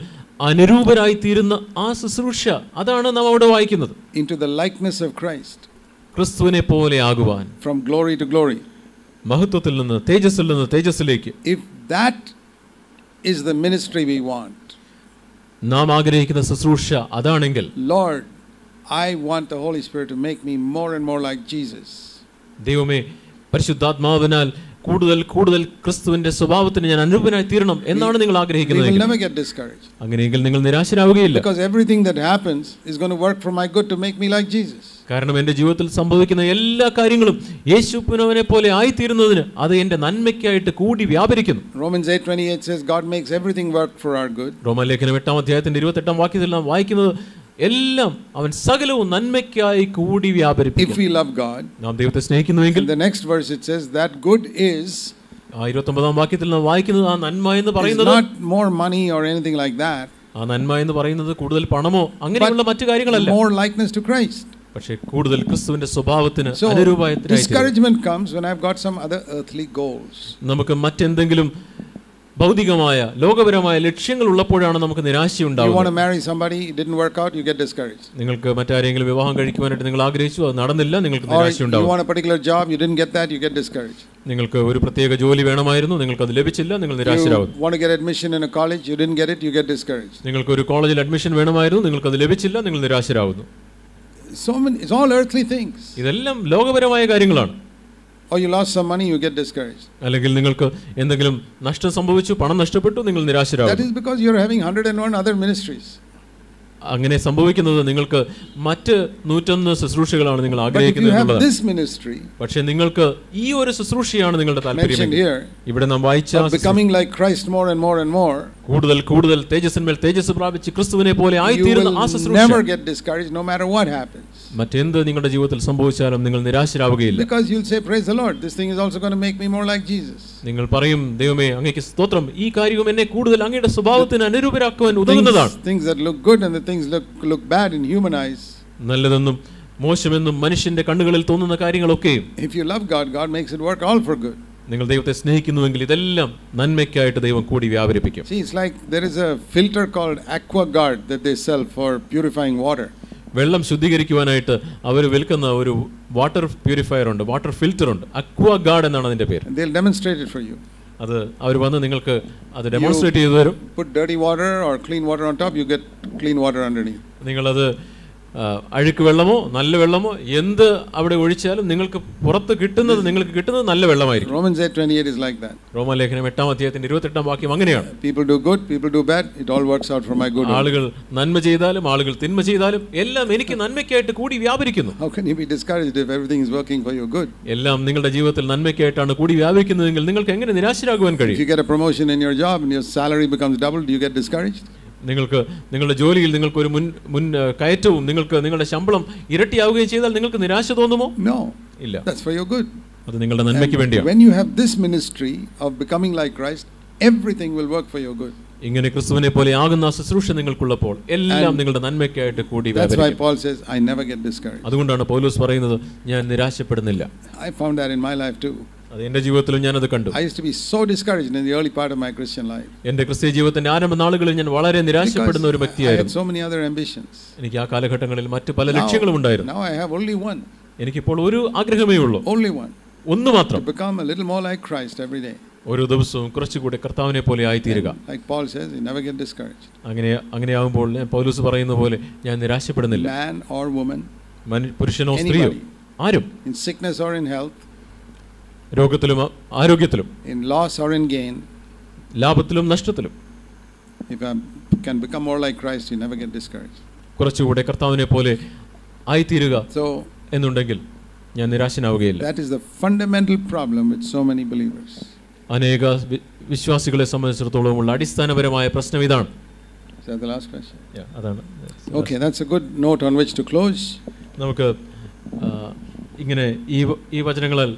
അനുരൂപരായി തീരുന്ന ആ ശുശ്രൂഷ, അതാണ് നാം അവിടെ വായിക്കുന്നത്. Into the likeness of Christ. ക്രിസ്തുവിനെ പോലെ ആകുവാൻ. From glory to glory. മഹത്വത്തിൽ നിന്ന് തേജസ്സിൽ നിന്ന് തേജസ്സിലേക്ക്. If that is the ministry we want, നാം ആഗ്രഹിക്കുന്ന ശുശ്രൂഷ അതാണെങ്കിൽ, Lord, I want the Holy Spirit to make me more and more like Jesus. ദൈവമേ, പരിശുദ്ധാത്മാവിനാൽ കൂടുതൽ കൂടുതൽ ക്രിസ്തുവിന്റെ സ്വഭാവത്തിന് ഞാൻ അനുരൂപനായി തീരണം എന്നാണ് നിങ്ങൾ ആഗ്രഹിക്കുന്നത്. അങ്ങനെയെങ്കിൽ നിങ്ങൾ നിരാശരാവുകയില്ല. Because everything that happens is going to work for my good to make me like Jesus. കാരണം എന്റെ ജീവിതത്തിൽ സംഭവിക്കുന്ന എല്ലാ കാര്യങ്ങളും യേശുവിനെ പോലെ ആയിത്തീരുന്നതിന് അത് എന്റെ നന്മയ്ക്കായിട്ട് കൂടി വ്യാപരിക്കുന്നു. Romans 8:28 says God makes everything work for our good. റോമാലേഖനം 8-ാം അധ്യായത്തിന്റെ 28-ാം വാക്യത്തിൽ നാം വായിക്കുന്നത് എല്ലാം അവൻ സകലവും നന്മയ്ക്കായി കൂടി വ്യാപരിപ്പിക്കും. If we love God, നാം ദൈവത്തെ സ്നേഹിക്കുന്നുവെങ്കിൽ, in the next verse it says that good is, 29-ാം വാക്യത്തിൽ നാം വായിക്കുന്നത് ആ നന്മ എന്ന് പറയുന്നത് not more money or anything like that. ആ നന്മ എന്ന് പറയുന്നത് കൂടുതൽ പണമോ അങ്ങനെയുള്ള മറ്റു കാര്യങ്ങളല്ല. More likeness to Christ. പക്ഷേ കൂടുതൽ ക്രിസ്തുവിന്റെ സ്വഭാവത്തിന് അനുരൂപമായിട്ട്. Discouragement comes when I've got some other earthly goals. നമുക്ക് മറ്റെന്തെങ്കിലും ഭൗതികമായ ലോകപരമായ ലക്ഷ്യങ്ങൾ ഉള്ളപ്പോഴാണ് നമുക്ക് നിരാശയുണ്ടാവുക. You want to marry somebody, it didn't work out, you get discouraged. നിങ്ങൾക്ക് മറ്റാരെങ്കിലും വിവാഹം കഴിക്കുവാനായിട്ട് നിങ്ങൾ ആഗ്രഹിച്ചു, അത് നടന്നില്ല, നിങ്ങൾക്ക് നിരാശയുണ്ടാവും. You want a particular job, you didn't get that, you get discouraged. നിങ്ങൾക്ക് ഒരു പ്രത്യേക ജോലി വേണമായിരുന്നു, നിങ്ങൾക്ക് അത് ലഭിച്ചില്ല, നിങ്ങൾ നിരാശരാകുന്നു. You want to get admission in a college, you didn't get it, you get discouraged. നിങ്ങൾക്ക് ഒരു കോളേജിൽ അഡ്മിഷൻ വേണമായിരുന്നു, നിങ്ങൾക്ക് അത് ലഭിച്ചില്ല, നിങ്ങൾ നിരാശരാകുന്നു. It's all earthly things. ഇതെല്ലാം ലോകപരമായ കാര്യങ്ങളാണ്. Or you lost some money, you get discouraged. അല്ലെങ്കിൽ നിങ്ങൾക്ക് എന്തെങ്കിലും നഷ്ടം സംഭവിച്ചു, പണം നഷ്ടപ്പെട്ടു, നിങ്ങൾ നിരാശരാകുന്നു. That is because you are having 101 other ministries. അങ്ങനെ സംഭവിക്കുന്നത് നിങ്ങൾക്ക് മറ്റ് 101 ശുശ്രൂഷകളാണ് നിങ്ങൾ ആഗ്രഹിക്കുന്നത്. പക്ഷേ നിങ്ങൾക്ക് ഈ ഒരു ശുശ്രൂഷയാണ് നിങ്ങളുടെ താല്പര്യം. ഇവിടെ നാം വായിച്ച becoming like Christ more and more and more, കൂടുതൽ കൂടുതൽ തേജസ്സിന്മേൽ തേജസ്സ് പ്രാപിച്ച് ക്രിസ്തുവിനെ പോലെ ആയിത്തീരുന്ന ആ ശുശ്രൂഷ. Never get discouraged no matter what happens. മറ്റെന്ത് നിങ്ങളുടെ ജീവിതത്തിൽ സംഭവിച്ചാലും നിങ്ങൾ നിരാശരാവുകയില്ല. Because you'll say praise the Lord, this thing is also going to make me more like Jesus. നിങ്ങൾ പറയും, ദൈവമേ അങ്ങേക്ക് സ്തോത്രം, ഈ കാര്യവും എന്നെ കൂടുതൽ അങ്ങയുടെ സ്വഭാവത്തിന് അനുരൂപരാക്കുവാൻ ഉതകുന്നതാണ്. Things that look good and the things look bad in human eyes. നല്ലതെന്നും മോശമെന്നും മനുഷ്യന്റെ കണ്ണുകളിൽ തോന്നുന്ന കാര്യങ്ങളൊക്കെ, if you love God, God makes it work all for good. നിങ്ങൾ ദൈവത്തെ സ്നേഹിക്കുന്നുവെങ്കിൽ ഇതെല്ലാം നന്മയ്ക്കായിട്ട് ദൈവം കൂടി വ്യാപരിപ്പിക്കും. See, it's like there is a filter called AquaGuard that they sell for purifying water. വെള്ളം ശുദ്ധീകരിക്കുവാനായിട്ട് അവർ വിൽക്കുന്ന ഒരു വാട്ടർ പ്യൂരിഫയർ ഉണ്ട്, വാട്ടർ ഫിൽറ്റർ ഉണ്ട്. AquaGuard എന്നാണ് അതിന്റെ പേര്. They'll demonstrate it for you. അത് അവർ വന്ന് നിങ്ങൾക്ക് അത് ഡെമോൺസ്ട്രേറ്റ് ചെയ്തു തരും. Put dirty water or clean water on top, you get clean water underneath. നിങ്ങളത് അഴുക്ക് വെള്ളമോ നല്ല വെള്ളമോ എന്ത് അവിടെ ഒഴിച്ചാലും നിങ്ങൾക്ക് പുറത്ത് കിട്ടുന്നത് നല്ല വെള്ളമായിരിക്കും. Romans 8:28 is like that. റോമാലേഖനം 8-ാം അധ്യായത്തിന്റെ 28-ാം വാക്യം അങ്ങനെയാണ്. People do good, people do bad, it all works out for my good. ആളുകൾ നന്മ ചെയ്താലും ആളുകൾ തിന്മ ചെയ്താലും എല്ലാം എനിക്ക് നന്മയ്ക്കായിട്ട് കൂടി വ്യാപരിക്കുന്നു. How can you be discouraged if everything is working for your good? എല്ലാം നിങ്ങളുടെ ജീവിതത്തിൽ നന്മയ്ക്കായിട്ടാണ് കൂടി വ്യാപരിക്കുന്നതെങ്കിൽ നിങ്ങൾക്ക് എങ്ങനെ നിരാശരാകുവാൻ കഴിയും? If you get a promotion in your job and your salary becomes double, do you get discouraged? നിങ്ങൾക്ക് നിങ്ങളുടെ ജോലിയിൽ നിങ്ങൾക്ക് ഒരു മുൻ കയറ്റവും നിങ്ങൾക്ക് നിങ്ങളുടെ ശമ്പളം ഇരട്ടിയാവുകയും ചെയ്താൽ നിങ്ങൾക്ക് നിരാശ തോന്നുമോ? No. ഇല്ല. That's for your good. അത് നിങ്ങളുടെ നന്മയ്ക്ക് വേണ്ടിയാണ്. When you have this ministry of becoming like Christ, everything will work for your good. ഇങ്ങനെ ക്രിസ്തുവിനെ പോലെ ആകുന്ന ശുശ്രൂഷ നിങ്ങൾക്കുള്ളപ്പോൾ എല്ലാം നിങ്ങളുടെ നന്മയ്ക്കായിട്ട് കൂടി That's why Paul says, I never get discouraged. അതുകൊണ്ടാണ് പൗലോസ് പറയുന്നത്, ഞാൻ നിരാശപ്പെടുന്നില്ല. I found that in my life too. അത് എൻ്റെ ജീവിതത്തിലും ഞാനത് കണ്ടു. I used to be so discouraged in the early part of my Christian life. എൻ്റെ ക്രിസ്തീയ ജീവിതത്തിന്റെ ആരംഭ നാളുകളിൽ ഞാൻ വളരെ നിരാശപ്പെടുന്ന ഒരു വ്യക്തിയായിരുന്നു. I had so many other ambitions. എനിക്ക് ആ കാലഘട്ടങ്ങളിൽ മറ്റു പല ലക്ഷ്യങ്ങളും ഉണ്ടായിരുന്നു. Now I have only one. എനിക്കിപ്പോൾ ഒരു ആഗ്രഹമേ ഉള്ളൂ, only one. ഒന്ന് മാത്രം. To become a little more like Christ every day. ഓരോ ദിവസവും കുറച്ചുകൂടി കർത്താവിനെ പോലെ ആയിത്തീരുക. Like Paul says, you never get discouraged. അങ്ങനെയാകുമ്പോൾ പൗലോസ് പറയുന്ന പോലെ ഞാൻ നിരാശപ്പെടുന്നില്ല. Man or woman, പുരുഷനോ സ്ത്രീയോ ആരും, in sickness or in health, രോഗത്തിലും ആരോഗ്യത്തിലും, in loss or in gain, ലാഭത്തിലും നഷ്ടത്തിലും, if I can become more like Christ, you never get discouraged. കുറച്ചുകൂടെ കർത്താവിനെ പോലെ ആയിത്തീരുക എന്നുണ്ടെങ്കിൽ ഞാൻ നിരാശനാവുകയില്ല. That is the fundamental problem with so many believers. അനേക വിശ്വാസികളെ സംബന്ധിച്ചിടത്തോളം ഉള്ള അടിസ്ഥാനപരമായ പ്രശ്നം ഇതാണ്. Is that the last question? Yeah, അതാണ്. Okay, that's a good note on which to close. നമുക്ക് ഇങ്ങനെ ഈ വചനങ്ങളാൽ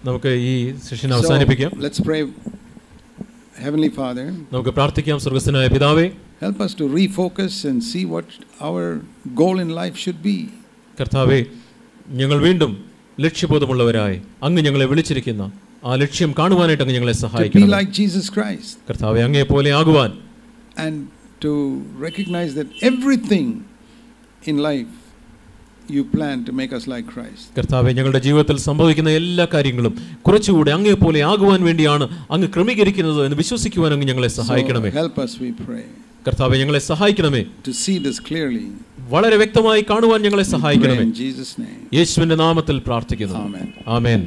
നമുക്ക് ഈ സെഷൻ അവസാനിപ്പിക്കാം. Let's pray. Heavenly Father, നമുക്ക് പ്രാർത്ഥിക്കാം. സ്വർഗ്ഗസ്ഥനായ പിതാവേ, help us to refocus and see what our goal in life should be. കർത്താവേ, ഞങ്ങൾ വീണ്ടും ലക്ഷ്യബോധമുള്ളവരായി അങ്ങ് ഞങ്ങളെ വിളിച്ചിരിക്കുന്ന ആ ലക്ഷ്യം കാണുവാനായിട്ട് അങ്ങ് ഞങ്ങളെ സഹായിക്കണം. To be like Jesus Christ. കർത്താവേ, അങ്ങയെ പോലെ ആകുവാൻ, and to recognize that everything in life you plan to make us like Christ. കർത്താവേ, ഞങ്ങളുടെ ജീവിതത്തിൽ സംഭവിക്കുന്ന എല്ലാ കാര്യങ്ങളും കുറച്ചുകൂടി അങ്ങയെ പോലെ ആകുവാൻ വേണ്ടിയാണ് അങ്ങ് ക്രമീകരിക്കുന്നത് എന്ന് വിശ്വസിക്കുവാൻ അങ്ങ് ഞങ്ങളെ സഹായിക്കണമേ. Help us, we pray. കർത്താവേ, ഞങ്ങളെ സഹായിക്കണമേ. To see this clearly. വളരെ വ്യക്തമായി കാണുവാൻ ഞങ്ങളെ സഹായിക്കണമേ. In Jesus' name. യേശുവിന്റെ നാമത്തിൽ പ്രാർത്ഥിക്കുന്നു. Amen. ആമേൻ.